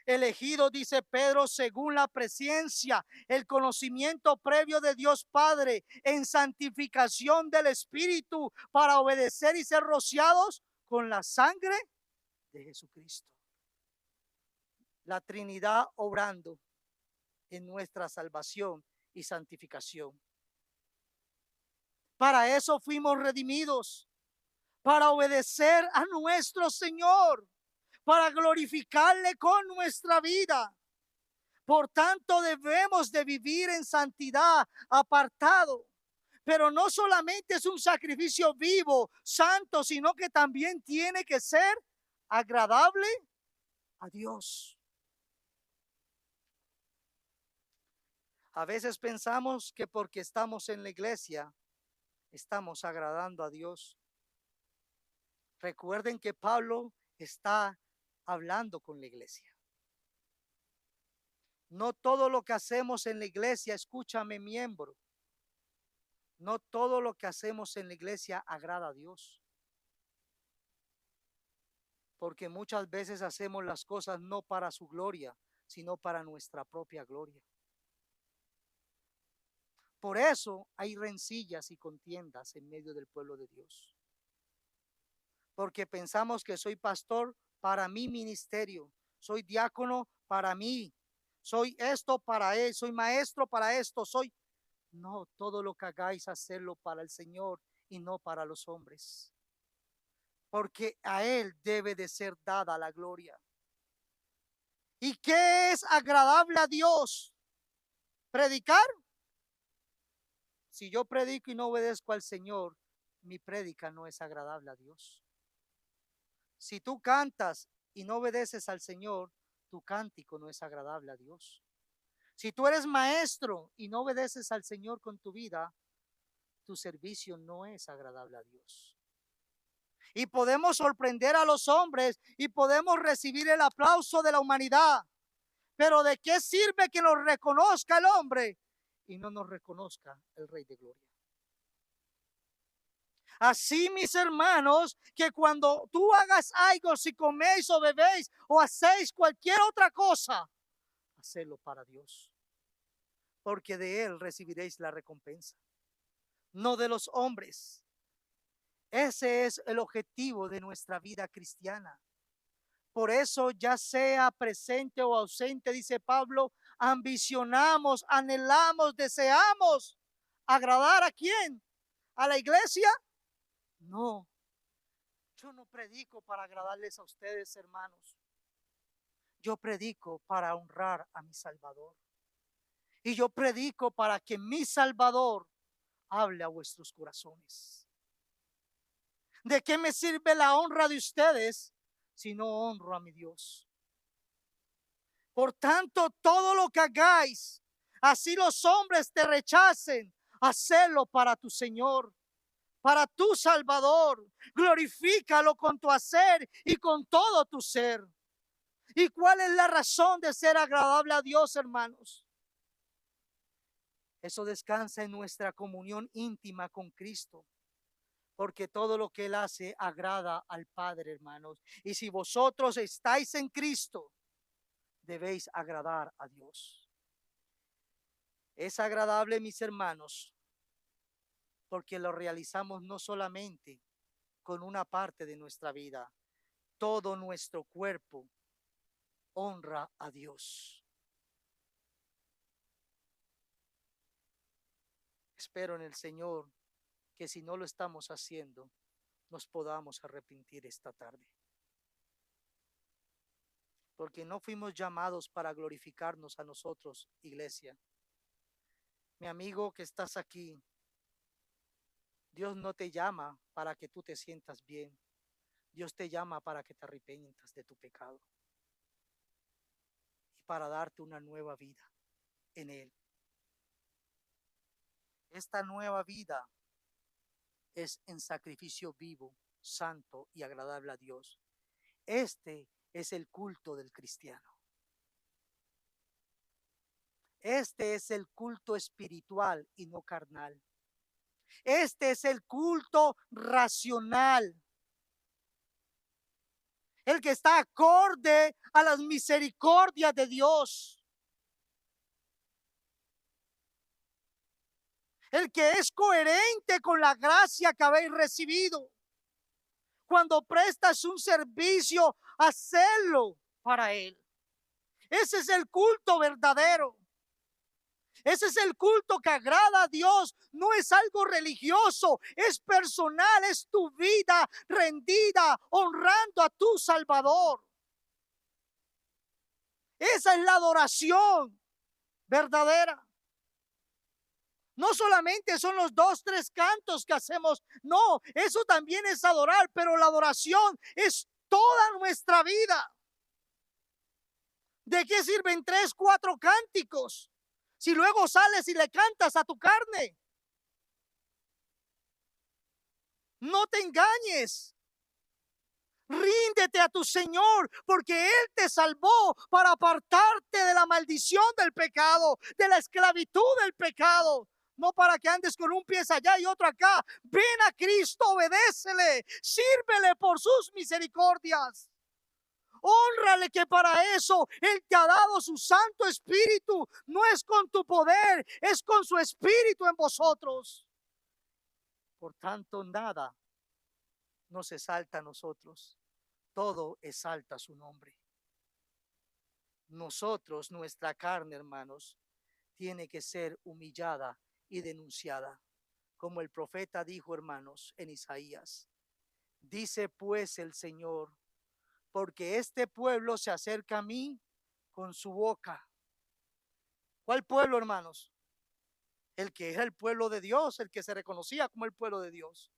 elegidos, dice Pedro, según la presencia, el conocimiento previo de Dios Padre, en santificación del Espíritu, para obedecer y ser rociados con la sangre de Jesucristo. La Trinidad obrando en nuestra salvación y santificación. Para eso fuimos redimidos, para obedecer a nuestro Señor, para glorificarle con nuestra vida. Por tanto, debemos de vivir en santidad, apartado. Pero no solamente es un sacrificio vivo, santo, sino que también tiene que ser agradable a Dios. A veces pensamos que porque estamos en la iglesia, estamos agradando a Dios. Recuerden que Pablo está hablando con la iglesia. No todo lo que hacemos en la iglesia, escúchame, miembro, no todo lo que hacemos en la iglesia agrada a Dios. Porque muchas veces hacemos las cosas no para su gloria, sino para nuestra propia gloria. Por eso hay rencillas y contiendas en medio del pueblo de Dios. Porque pensamos que soy pastor para mi ministerio, soy diácono para mí, soy esto para él, soy maestro para esto, soy... No, todo lo que hagáis, hacerlo para el Señor y no para los hombres. Porque a Él debe de ser dada la gloria. ¿Y qué es agradable a Dios? ¿Predicar? Si yo predico y no obedezco al Señor, mi prédica no es agradable a Dios. Si tú cantas y no obedeces al Señor, tu cántico no es agradable a Dios. Si tú eres maestro y no obedeces al Señor con tu vida, tu servicio no es agradable a Dios. Y podemos sorprender a los hombres y podemos recibir el aplauso de la humanidad. Pero ¿de qué sirve que nos reconozca el hombre y no nos reconozca el Rey de Gloria? Así, mis hermanos, que cuando tú hagas algo, si coméis o bebéis o hacéis cualquier otra cosa, hacedlo para Dios, porque de Él recibiréis la recompensa, no de los hombres. Ese es el objetivo de nuestra vida cristiana. Por eso, ya sea presente o ausente, dice Pablo, ambicionamos, anhelamos, deseamos agradar a quién, a la iglesia. No, yo no predico para agradarles a ustedes, hermanos. Yo predico para honrar a mi Salvador. Y yo predico para que mi Salvador hable a vuestros corazones. ¿De qué me sirve la honra de ustedes si no honro a mi Dios? Por tanto, todo lo que hagáis, así los hombres te rechacen, hacelo para tu Señor, para tu Salvador. Glorifícalo con tu hacer y con todo tu ser. ¿Y cuál es la razón de ser agradable a Dios, hermanos? Eso descansa en nuestra comunión íntima con Cristo. Porque todo lo que Él hace agrada al Padre, hermanos. Y si vosotros estáis en Cristo, debéis agradar a Dios. Es agradable, mis hermanos, porque lo realizamos no solamente con una parte de nuestra vida, todo nuestro cuerpo honra a Dios. Espero en el Señor que si no lo estamos haciendo, nos podamos arrepentir esta tarde. Porque no fuimos llamados para glorificarnos a nosotros, iglesia. Mi amigo que estás aquí, Dios no te llama para que tú te sientas bien. Dios te llama para que te arrepientas de tu pecado y para darte una nueva vida en Él. Esta nueva vida es en sacrificio vivo, santo y agradable a Dios. Este es el culto del cristiano. Este es el culto espiritual y no carnal. Este es el culto racional. el que está acorde a las misericordias de Dios, el que es coherente con la gracia que habéis recibido. Cuando prestas un servicio, hacerlo para Él. Ese es el culto verdadero. Ese es el culto que agrada a Dios. No es algo religioso, es personal, es tu vida rendida, honrando a tu Salvador. Esa es la adoración verdadera. No solamente son los 2, 3 cantos que hacemos, no, eso también es adorar, pero la adoración es toda nuestra vida. ¿De qué sirven 3, 4 cánticos si luego sales y le cantas a tu carne? No te engañes. Ríndete a tu Señor, porque Él te salvó para apartarte de la maldición del pecado, de la esclavitud del pecado. No para que andes con un pie allá y otro acá. Ven a Cristo, obedécele, sírvele por sus misericordias. Hónrale, que para eso Él te ha dado su Santo Espíritu. No es con tu poder, es con su Espíritu en vosotros. Por tanto, nada nos exalta a nosotros, todo exalta su nombre. Nosotros, nuestra carne, hermanos, tiene que ser humillada y denunciada. Como el profeta dijo, hermanos, en Isaías: dice pues el Señor, porque este pueblo se acerca a mí con su boca. ¿Cuál pueblo, hermanos? El que era el pueblo de Dios, el que se reconocía como el pueblo de Dios.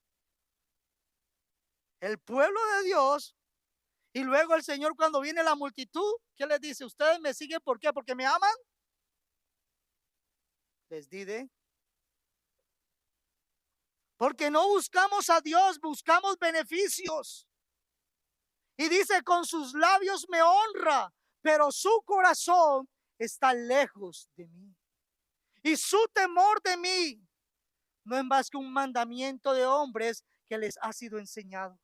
El pueblo de Dios. Y luego el Señor, cuando viene la multitud, ¿qué les dice? Ustedes me siguen, ¿por qué? Porque me aman. Les dice, porque no buscamos a Dios, buscamos beneficios. Y dice, con sus labios me honra, pero su corazón está lejos de mí. Y su temor de mí no es más que un mandamiento de hombres que les ha sido enseñado.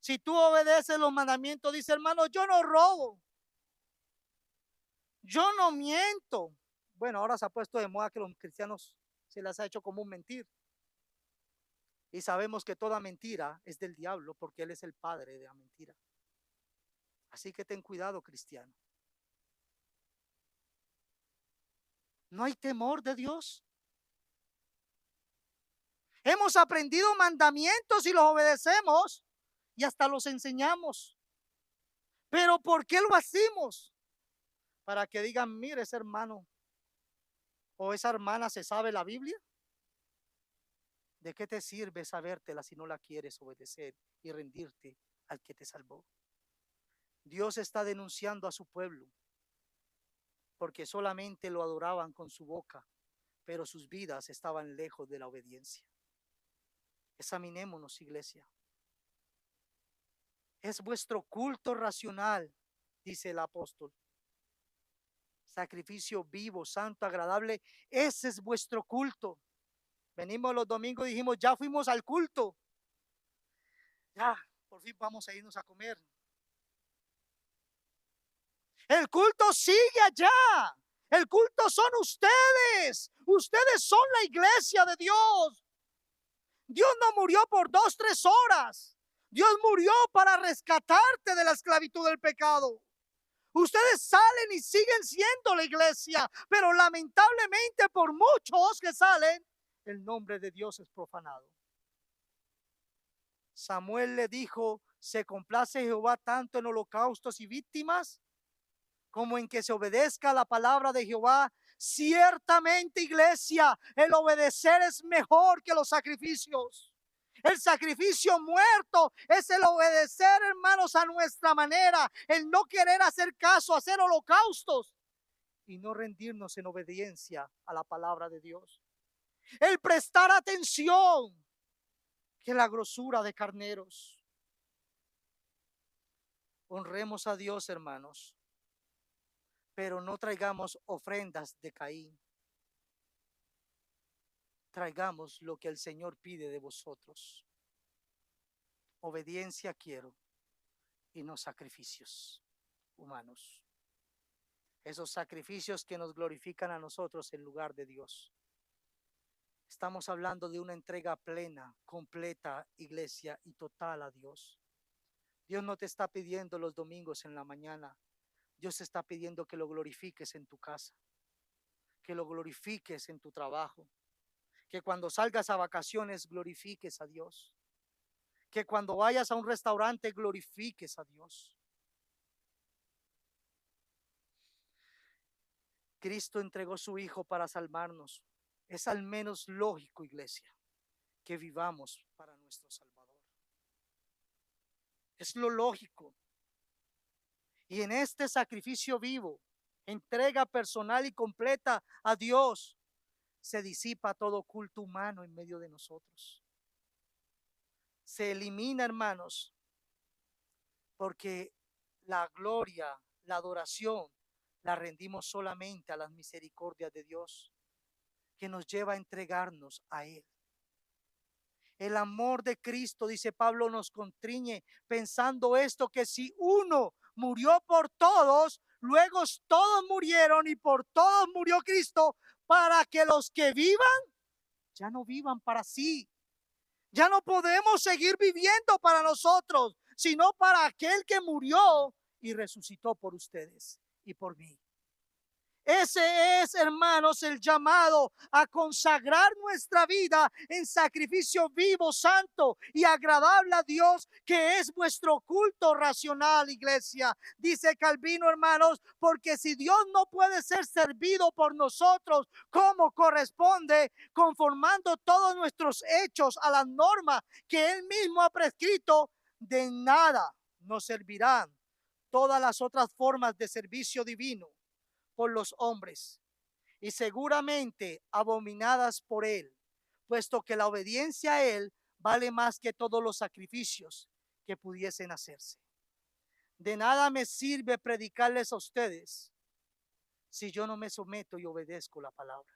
Si tú obedeces los mandamientos, dice, hermano, yo no robo, yo no miento. Bueno, ahora se ha puesto de moda que los cristianos se les ha hecho común mentir. Y sabemos que toda mentira es del diablo, porque él es el padre de la mentira. Así que ten cuidado, cristiano. No hay temor de Dios. Hemos aprendido mandamientos y los obedecemos y hasta los enseñamos. Pero ¿por qué lo hacemos? Para que digan, mire, ese hermano o esa hermana se sabe la Biblia. ¿De qué te sirve sabértela si no la quieres obedecer y rendirte al que te salvó? Dios está denunciando a su pueblo porque solamente lo adoraban con su boca, pero sus vidas estaban lejos de la obediencia. Examinémonos, iglesia. Es vuestro culto racional, dice el apóstol. Sacrificio vivo, santo, agradable. Ese es vuestro culto. Venimos los domingos y dijimos, ya fuimos al culto. Ya, por fin vamos a irnos a comer. El culto sigue allá. El culto son ustedes. Ustedes son la iglesia de Dios. Dios no murió por 2, 3 horas. Dios murió para rescatarte de la esclavitud del pecado. Ustedes salen y siguen siendo la iglesia, pero lamentablemente por muchos que salen, el nombre de Dios es profanado. Samuel le dijo, ¿se complace Jehová tanto en holocaustos y víctimas como en que se obedezca la palabra de Jehová? Ciertamente, iglesia, el obedecer es mejor que los sacrificios. El sacrificio muerto es el obedecer, hermanos, a nuestra manera, el no querer hacer caso, hacer holocaustos y no rendirnos en obediencia a la palabra de Dios. El prestar atención que la grosura de carneros. Honremos a Dios, hermanos, pero no traigamos ofrendas de Caín. Traigamos lo que el Señor pide de vosotros. Obediencia quiero y no sacrificios humanos. Esos sacrificios que nos glorifican a nosotros en lugar de Dios. Estamos hablando de una entrega plena, completa, iglesia, y total a Dios. Dios no te está pidiendo los domingos en la mañana. Dios está pidiendo que lo glorifiques en tu casa, que lo glorifiques en tu trabajo, que cuando salgas a vacaciones glorifiques a Dios, que cuando vayas a un restaurante glorifiques a Dios. Cristo entregó su Hijo para salvarnos. Es al menos lógico, iglesia, que vivamos para nuestro Salvador. Es lo lógico. Y en este sacrificio vivo, entrega personal y completa a Dios, se disipa todo culto humano en medio de nosotros. Se elimina, hermanos, porque la gloria, la adoración, la rendimos solamente a las misericordias de Dios, que nos lleva a entregarnos a Él. El amor de Cristo, dice Pablo, nos constriñe pensando esto, que si uno murió por todos, luego todos murieron y por todos murió Cristo, para que los que vivan ya no vivan para sí. Ya no podemos seguir viviendo para nosotros, sino para aquel que murió y resucitó por ustedes y por mí. Ese es, hermanos, el llamado a consagrar nuestra vida en sacrificio vivo, santo y agradable a Dios, que es vuestro culto racional, iglesia. Dice Calvino, hermanos, porque si Dios no puede ser servido por nosotros como corresponde, conformando todos nuestros hechos a las normas que Él mismo ha prescrito, de nada nos servirán todas las otras formas de servicio divino por los hombres, y seguramente abominadas por Él, puesto que la obediencia a Él vale más que todos los sacrificios que pudiesen hacerse. De nada me sirve predicarles a ustedes si yo no me someto y obedezco la palabra.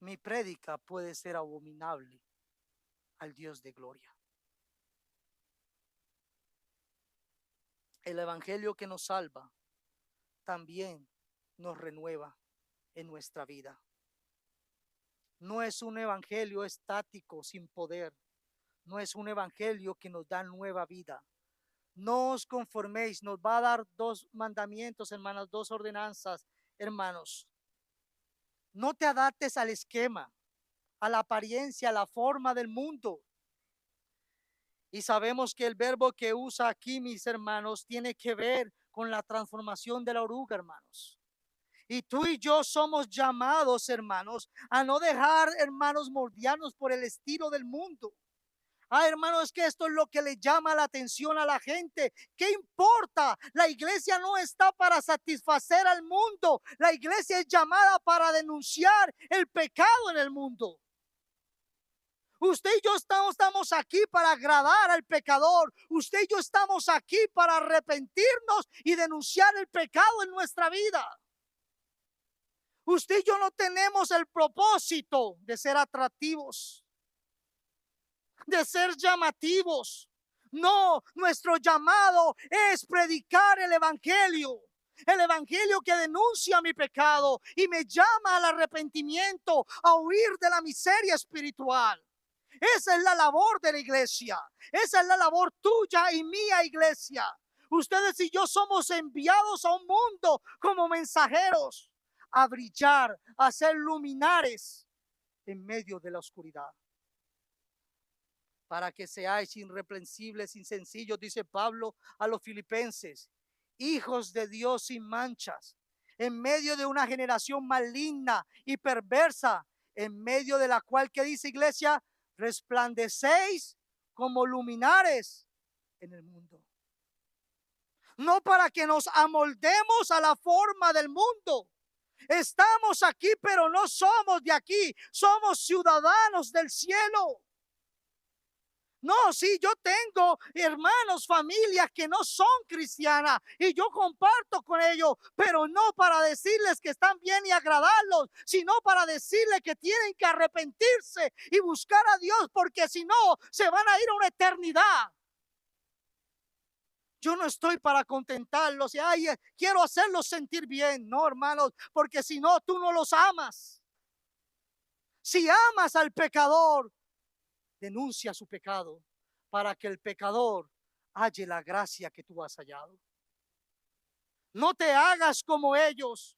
Mi prédica puede ser abominable al Dios de gloria. El evangelio que nos salva también nos renueva en nuestra vida. No es un evangelio estático sin poder. No es un evangelio que nos da nueva vida. No os conforméis, nos va a dar dos mandamientos, hermanos, dos ordenanzas, hermanos. No te adaptes al esquema, a la apariencia, a la forma del mundo. Y sabemos que el verbo que usa aquí, mis hermanos, tiene que ver con la transformación de la oruga, hermanos. Y tú y yo somos llamados, hermanos, a no dejar, hermanos, moldearnos por el estilo del mundo. Hermanos, es que esto es lo que le llama la atención a la gente. ¿Qué importa? La iglesia no está para satisfacer al mundo. La iglesia es llamada para denunciar el pecado en el mundo. Usted y yo estamos aquí para agradar al pecador. Usted y yo estamos aquí para arrepentirnos y denunciar el pecado en nuestra vida. Usted y yo no tenemos el propósito de ser atractivos, de ser llamativos. No, nuestro llamado es predicar el evangelio que denuncia mi pecado y me llama al arrepentimiento, a huir de la miseria espiritual. Esa es la labor de la iglesia. Esa es la labor tuya y mía, iglesia. Ustedes y yo somos enviados a un mundo como mensajeros, a brillar, a ser luminares en medio de la oscuridad, para que seáis irreprensibles y sencillos, dice Pablo a los filipenses, hijos de Dios sin manchas, en medio de una generación maligna y perversa, en medio de la cual, ¿qué dice, iglesia? Resplandecéis como luminares en el mundo. No para que nos amoldemos a la forma del mundo. Estamos aquí, pero no somos de aquí. Somos ciudadanos del cielo. No, sí, yo tengo hermanos, familias que no son cristianas y yo comparto con ellos, pero no para decirles que están bien y agradarlos, sino para decirles que tienen que arrepentirse y buscar a Dios, porque si no, se van a ir a una eternidad. Yo no estoy para contentarlos y ay, quiero hacerlos sentir bien. No, hermanos, porque si no, tú no los amas. Si amas al pecador, denuncia su pecado para que el pecador halle la gracia que tú has hallado. No te hagas como ellos.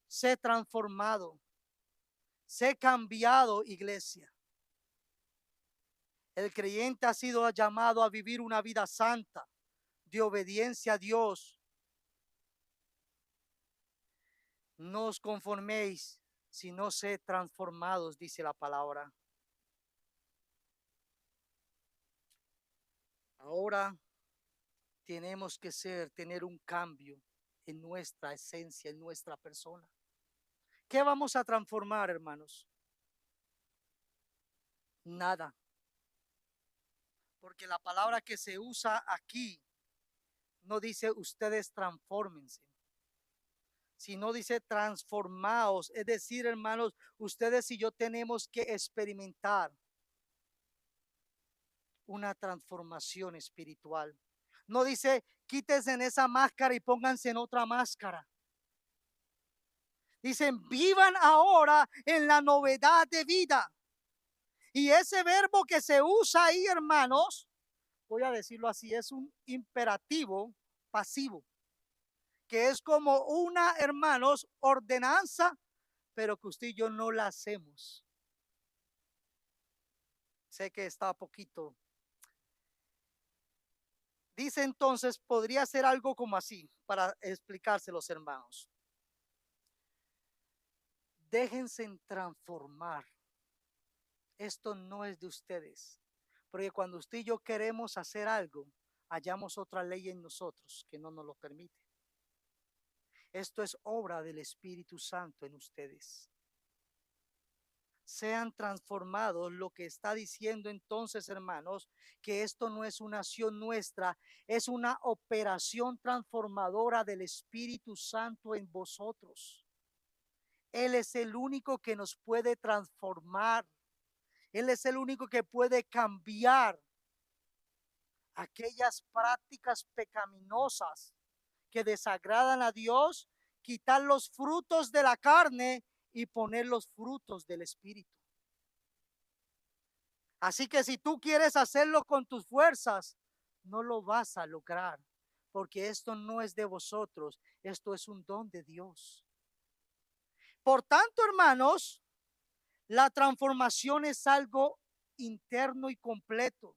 Sé transformado. Sé cambiado, iglesia. El creyente ha sido llamado a vivir una vida santa, de obediencia a Dios. No os conforméis, sino sed transformados, dice la palabra. Ahora tenemos que tener un cambio en nuestra esencia, en nuestra persona. ¿Qué vamos a transformar, hermanos? Nada. Porque la palabra que se usa aquí no dice ustedes transfórmense, sino dice transformaos. Es decir, hermanos, ustedes y yo tenemos que experimentar una transformación espiritual. No dice quítense en esa máscara y pónganse en otra máscara. Dicen vivan ahora en la novedad de vida. Y ese verbo que se usa ahí, hermanos, voy a decirlo así, es un imperativo pasivo, que es como una, hermanos, ordenanza, pero que usted y yo no la hacemos. Sé que está poquito. Dice entonces, podría ser algo como así, para explicárselos, hermanos. Déjense transformar. Esto no es de ustedes. Porque cuando usted y yo queremos hacer algo, hallamos otra ley en nosotros que no nos lo permite. Esto es obra del Espíritu Santo en ustedes. Sean transformados. Lo que está diciendo entonces, hermanos, que esto no es una acción nuestra, es una operación transformadora del Espíritu Santo en vosotros. Él es el único que nos puede transformar. Él es el único que puede cambiar aquellas prácticas pecaminosas que desagradan a Dios, quitar los frutos de la carne y poner los frutos del Espíritu. Así que si tú quieres hacerlo con tus fuerzas, no lo vas a lograr, porque esto no es de vosotros, esto es un don de Dios. Por tanto, hermanos, la transformación es algo interno y completo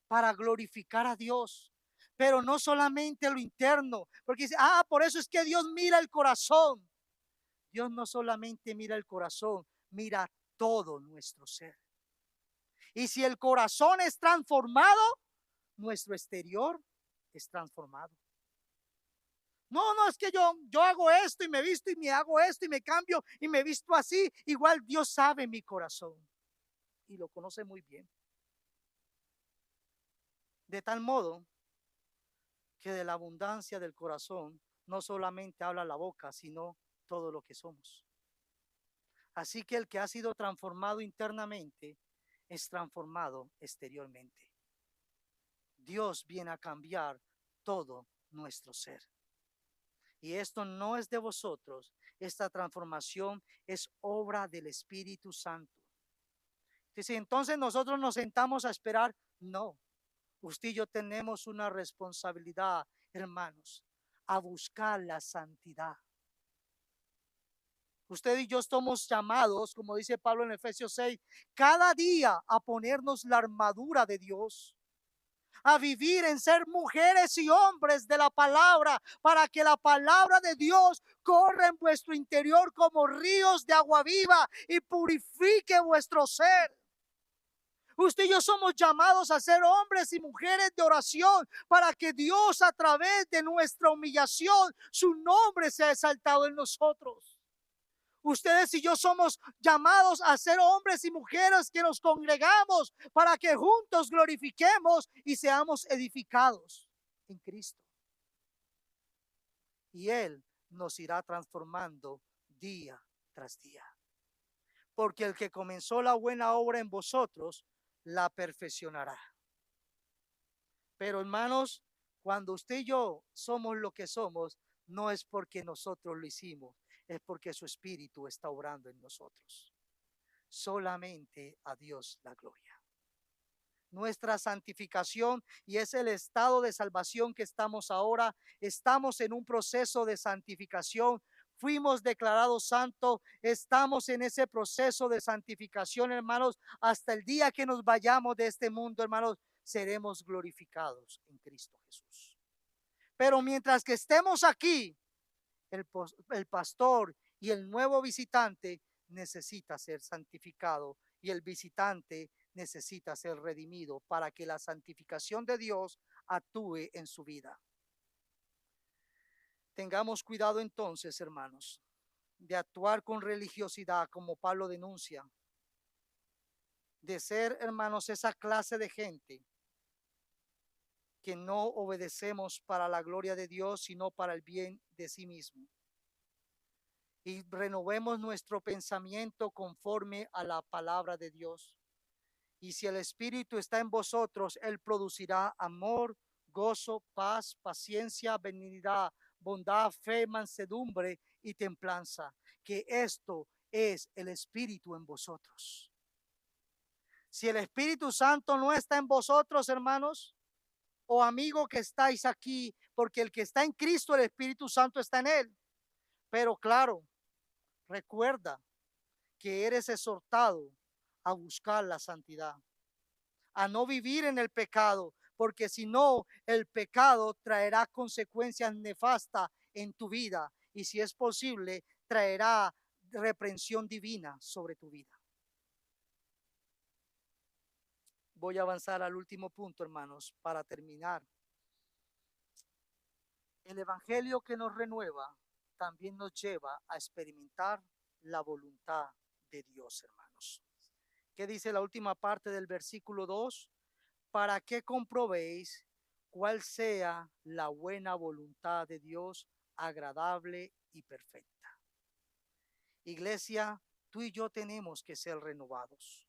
para glorificar a Dios. Pero no solamente lo interno, porque dice, por eso es que Dios mira el corazón. Dios no solamente mira el corazón, mira todo nuestro ser. Y si el corazón es transformado, nuestro exterior es transformado. No, es que yo hago esto y me visto y me hago esto y me cambio y me visto así. Igual Dios sabe mi corazón y lo conoce muy bien. De tal modo que de la abundancia del corazón no solamente habla la boca, sino todo lo que somos. Así que el que ha sido transformado internamente es transformado exteriormente. Dios viene a cambiar todo nuestro ser. Y esto no es de vosotros, esta transformación es obra del Espíritu Santo. Dice, entonces nosotros nos sentamos a esperar. No, usted y yo tenemos una responsabilidad, hermanos, a buscar la santidad. Usted y yo somos llamados, como dice Pablo en Efesios 6, cada día a ponernos la armadura de Dios, a vivir en ser mujeres y hombres de la palabra, para que la palabra de Dios corra en vuestro interior como ríos de agua viva y purifique vuestro ser. Usted y yo somos llamados a ser hombres y mujeres de oración para que Dios, a través de nuestra humillación, su nombre sea exaltado en nosotros. Ustedes y yo somos llamados a ser hombres y mujeres que nos congregamos para que juntos glorifiquemos y seamos edificados en Cristo. Y Él nos irá transformando día tras día. Porque el que comenzó la buena obra en vosotros, la perfeccionará. Pero hermanos, cuando usted y yo somos lo que somos, no es porque nosotros lo hicimos, es porque su Espíritu está obrando en nosotros. Solamente a Dios la gloria. Nuestra santificación, y es el estado de salvación que estamos ahora, estamos en un proceso de santificación. Fuimos declarados santos, estamos en ese proceso de santificación, hermanos, hasta el día que nos vayamos de este mundo, hermanos, seremos glorificados en Cristo Jesús. Pero mientras que estemos aquí, el pastor y el nuevo visitante necesita ser santificado, y el visitante necesita ser redimido para que la santificación de Dios actúe en su vida. Tengamos cuidado entonces, hermanos, de actuar con religiosidad como Pablo denuncia, de ser, hermanos, esa clase de gente que no obedecemos para la gloria de Dios, sino para el bien de sí mismo. Y renovemos nuestro pensamiento conforme a la palabra de Dios. Y si el Espíritu está en vosotros, Él producirá amor, gozo, paz, paciencia, benignidad, bondad, fe, mansedumbre y templanza. Que esto es el Espíritu en vosotros. Si el Espíritu Santo no está en vosotros, hermanos, o amigo que estáis aquí, porque el que está en Cristo, el Espíritu Santo está en él. Pero claro, recuerda que eres exhortado a buscar la santidad, a no vivir en el pecado, porque si no, el pecado traerá consecuencias nefastas en tu vida, y si es posible, traerá reprensión divina sobre tu vida. Voy a avanzar al último punto, hermanos, para terminar. El evangelio que nos renueva también nos lleva a experimentar la voluntad de Dios, hermanos. ¿Qué dice la última parte del versículo 2? Para que comprobéis cuál sea la buena voluntad de Dios, agradable y perfecta. Iglesia, tú y yo tenemos que ser renovados.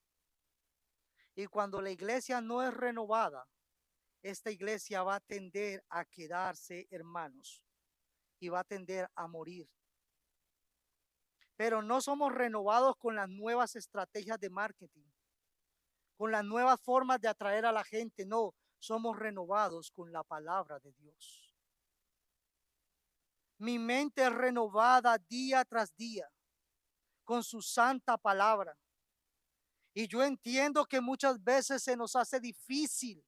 Y cuando la iglesia no es renovada, esta iglesia va a tender a quedarse, hermanos, y va a tender a morir. Pero no somos renovados con las nuevas estrategias de marketing, con las nuevas formas de atraer a la gente. No, somos renovados con la palabra de Dios. Mi mente es renovada día tras día con su santa palabra. Y yo entiendo que muchas veces se nos hace difícil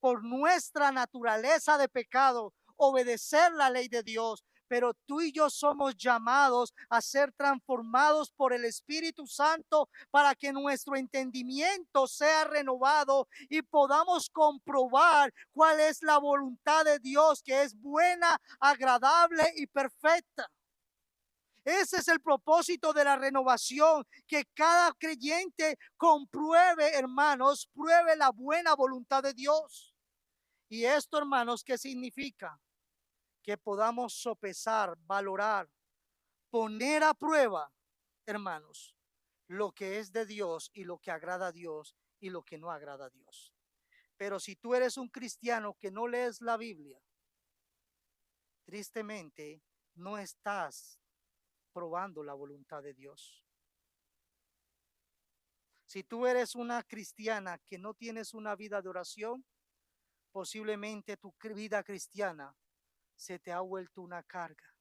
por nuestra naturaleza de pecado obedecer la ley de Dios, pero tú y yo somos llamados a ser transformados por el Espíritu Santo para que nuestro entendimiento sea renovado y podamos comprobar cuál es la voluntad de Dios, que es buena, agradable y perfecta. Ese es el propósito de la renovación, que cada creyente compruebe, hermanos, pruebe la buena voluntad de Dios. Y esto, hermanos, ¿qué significa? Que podamos sopesar, valorar, poner a prueba, hermanos, lo que es de Dios y lo que agrada a Dios y lo que no agrada a Dios. Pero si tú eres un cristiano que no lees la Biblia, tristemente no estás probando la voluntad de Dios. Si tú eres una cristiana que no tienes una vida de oración, posiblemente tu vida cristiana se te ha vuelto una carga,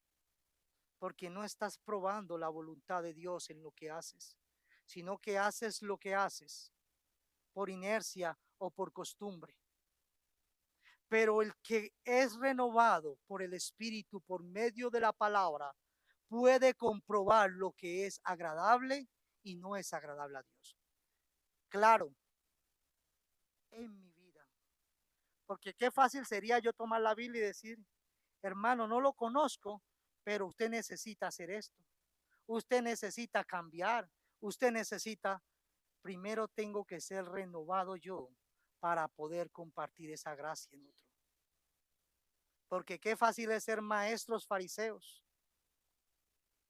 porque no estás probando la voluntad de Dios en lo que haces, sino que haces lo que haces por inercia o por costumbre. Pero el que es renovado por el Espíritu por medio de la palabra puede comprobar lo que es agradable y no es agradable a Dios. Claro, en mi vida. Porque qué fácil sería yo tomar la Biblia y decir, hermano, no lo conozco, pero usted necesita hacer esto. Usted necesita cambiar. Usted necesita, primero tengo que ser renovado yo para poder compartir esa gracia en otro. Porque qué fácil es ser maestros fariseos.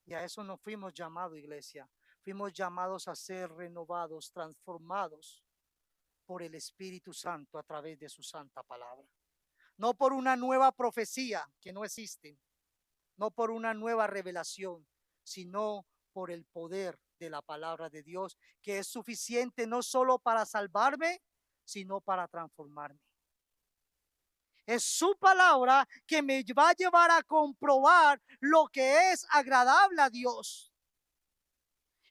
Y a eso no fuimos llamados, iglesia. Fuimos llamados a ser renovados, transformados por el Espíritu Santo a través de su santa palabra. No por una nueva profecía que no existe, no por una nueva revelación, sino por el poder de la palabra de Dios, que es suficiente no solo para salvarme, sino para transformarme. Es su palabra que me va a llevar a comprobar lo que es agradable a Dios.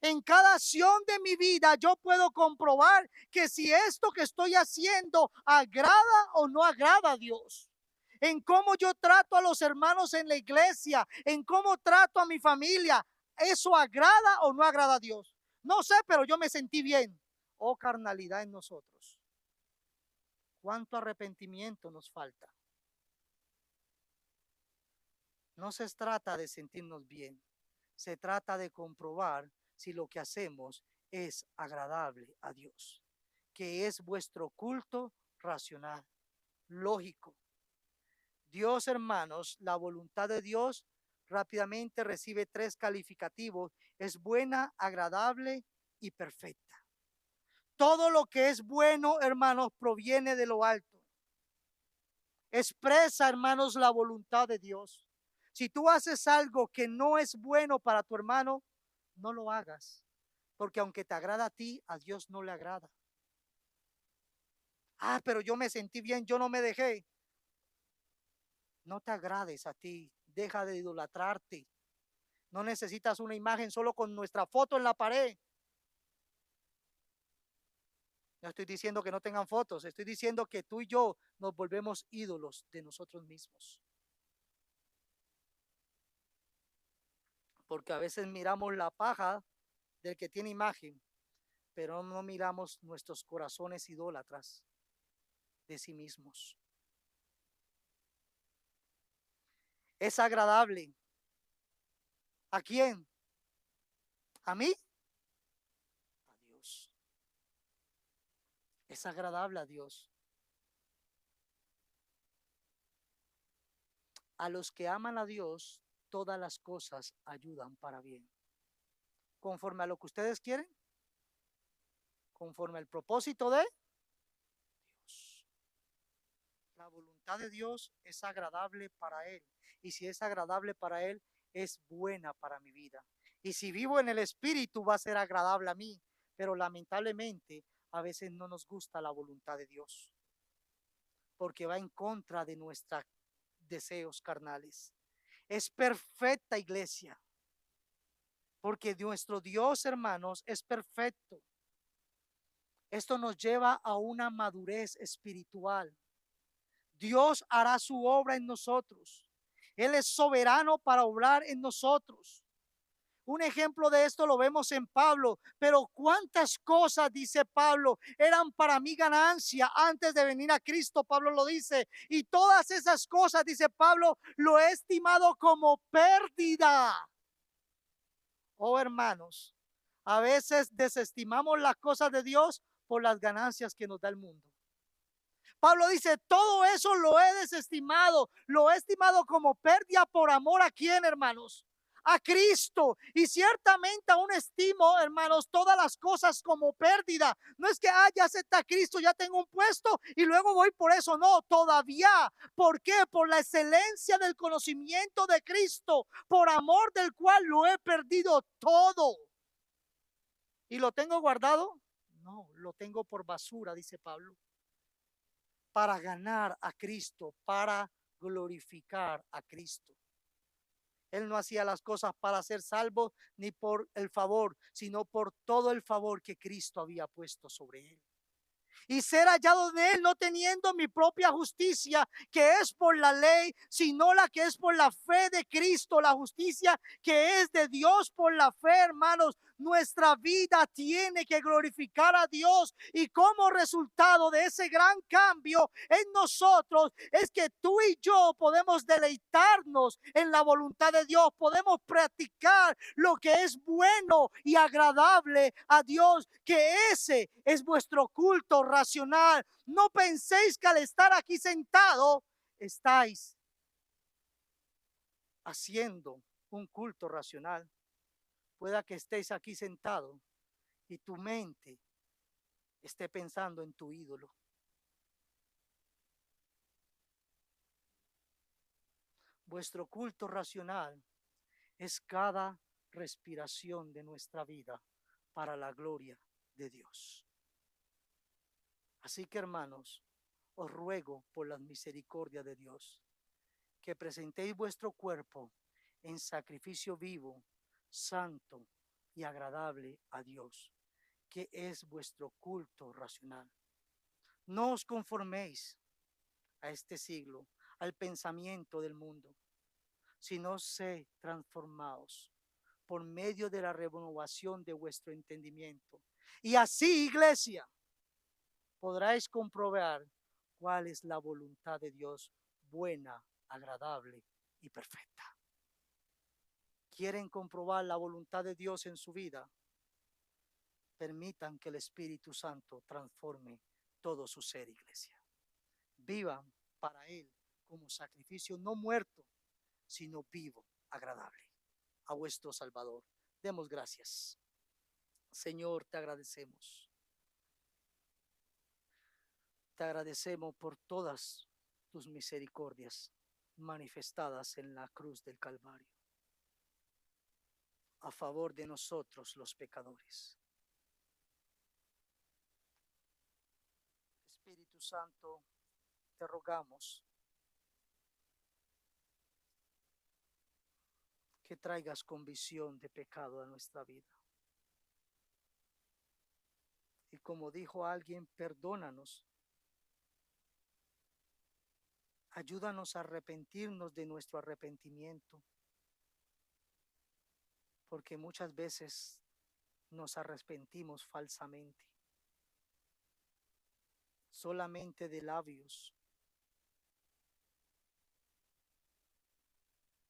En cada acción de mi vida yo puedo comprobar que si esto que estoy haciendo agrada o no agrada a Dios. En cómo yo trato a los hermanos en la iglesia, en cómo trato a mi familia, ¿eso agrada o no agrada a Dios? No sé, pero yo me sentí bien. Oh, carnalidad en nosotros. ¿Cuánto arrepentimiento nos falta? No se trata de sentirnos bien, se trata de comprobar si lo que hacemos es agradable a Dios, que es vuestro culto racional, lógico. Dios, hermanos, la voluntad de Dios rápidamente recibe 3 calificativos: es buena, agradable y perfecta. Todo lo que es bueno, hermanos, proviene de lo alto. Expresa, hermanos, la voluntad de Dios. Si tú haces algo que no es bueno para tu hermano, no lo hagas, porque aunque te agrada a ti, a Dios no le agrada. Ah, pero yo me sentí bien, yo no me dejé. No te agrades a ti, deja de idolatrarte. No necesitas una imagen solo con nuestra foto en la pared. No estoy diciendo que no tengan fotos, estoy diciendo que tú y yo nos volvemos ídolos de nosotros mismos. Porque a veces miramos la paja del que tiene imagen, pero no miramos nuestros corazones idólatras de sí mismos. Es agradable. ¿A quién? ¿A mí? A Dios. Es agradable a Dios. A los que aman a Dios, todas las cosas ayudan para bien. Conforme a lo que ustedes quieren, conforme al propósito de Dios. La voluntad de Dios es agradable para Él. Y si es agradable para Él, es buena para mi vida. Y si vivo en el Espíritu, va a ser agradable a mí. Pero lamentablemente, a veces no nos gusta la voluntad de Dios, porque va en contra de nuestros deseos carnales. Es perfecta, iglesia, porque nuestro Dios, hermanos, es perfecto. Esto nos lleva a una madurez espiritual. Dios hará su obra en nosotros. Él es soberano para obrar en nosotros. Un ejemplo de esto lo vemos en Pablo. Pero cuántas cosas, dice Pablo, eran para mí ganancia antes de venir a Cristo. Pablo lo dice. Y todas esas cosas, dice Pablo, lo he estimado como pérdida. Oh, hermanos, a veces desestimamos las cosas de Dios por las ganancias que nos da el mundo. Pablo dice, todo eso lo he desestimado, lo he estimado como pérdida por amor a quién, hermanos, a Cristo. Y ciertamente aún estimo, hermanos, todas las cosas como pérdida. No es que, ya acepta a Cristo, ya tengo un puesto y luego voy por eso. No, todavía. ¿Por qué? Por la excelencia del conocimiento de Cristo, por amor del cual lo he perdido todo. ¿Y lo tengo guardado? No, lo tengo por basura, dice Pablo, para ganar a Cristo, para glorificar a Cristo. Él no hacía las cosas para ser salvo ni por el favor, sino por todo el favor que Cristo había puesto sobre él. Y ser hallado de él, no teniendo mi propia justicia, que es por la ley, sino la que es por la fe de Cristo, la justicia que es de Dios por la fe, hermanos. nuestra vida tiene que glorificar a Dios, y como resultado de ese gran cambio en nosotros es que tú y yo podemos deleitarnos en la voluntad de Dios, podemos practicar lo que es bueno y agradable a Dios, que ese es vuestro culto racional. No penséis que al estar aquí sentado estáis haciendo un culto racional. Pueda que estéis aquí sentado y tu mente esté pensando en tu ídolo. Vuestro culto racional es cada respiración de nuestra vida para la gloria de Dios. Así que, hermanos, os ruego por la misericordia de Dios que presentéis vuestro cuerpo en sacrificio vivo, santo y agradable a Dios, que es vuestro culto racional. No os conforméis a este siglo, al pensamiento del mundo, sino sed transformados por medio de la renovación de vuestro entendimiento. Y así, iglesia, podráis comprobar cuál es la voluntad de Dios, buena, agradable y perfecta. ¿Quieren comprobar la voluntad de Dios en su vida? Permitan que el Espíritu Santo transforme todo su ser, iglesia. Vivan para Él como sacrificio no muerto, sino vivo, agradable a vuestro Salvador. Demos gracias. Señor, te agradecemos. Te agradecemos por todas tus misericordias manifestadas en la cruz del Calvario a favor de nosotros los pecadores. Espíritu Santo, te rogamos que traigas convicción de pecado a nuestra vida. Y como dijo alguien, perdónanos. Ayúdanos a arrepentirnos de nuestro arrepentimiento, porque muchas veces nos arrepentimos falsamente, solamente de labios.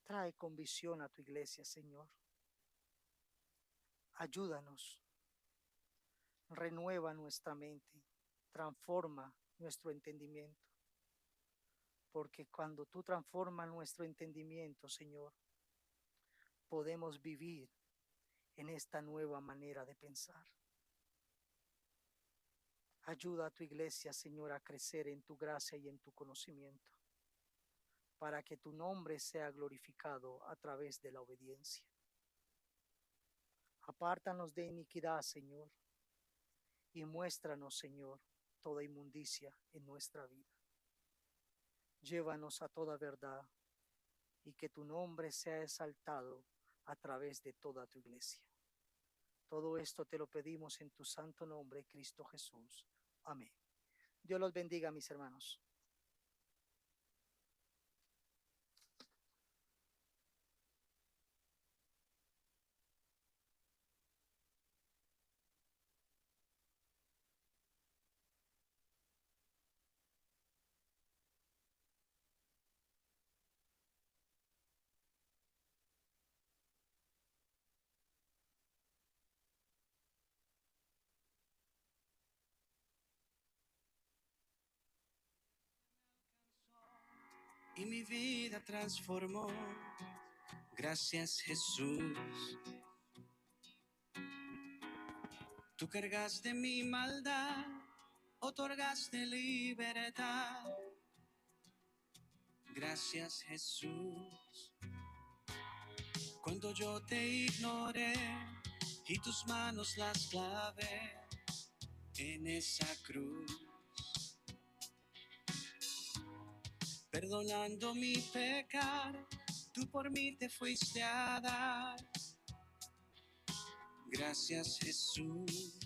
Trae convicción a tu iglesia, Señor. Ayúdanos, renueva nuestra mente, transforma nuestro entendimiento, porque cuando tú transformas nuestro entendimiento, Señor, podemos vivir en esta nueva manera de pensar. Ayuda a tu iglesia, Señor, a crecer en tu gracia y en tu conocimiento, para que tu nombre sea glorificado a través de la obediencia. Apártanos de iniquidad, Señor, y muéstranos, Señor, toda inmundicia en nuestra vida. Llévanos a toda verdad y que tu nombre sea exaltado a través de toda tu iglesia. Todo esto te lo pedimos en tu santo nombre, Cristo Jesús. Amén. Dios los bendiga, mis hermanos. Y mi vida transformó. Gracias, Jesús. Tú cargaste mi maldad, otorgaste libertad. Gracias, Jesús. Cuando yo te ignoré y tus manos las clavé en esa cruz, perdonando mi pecado, tú por mí te fuiste a dar. Gracias, Jesús.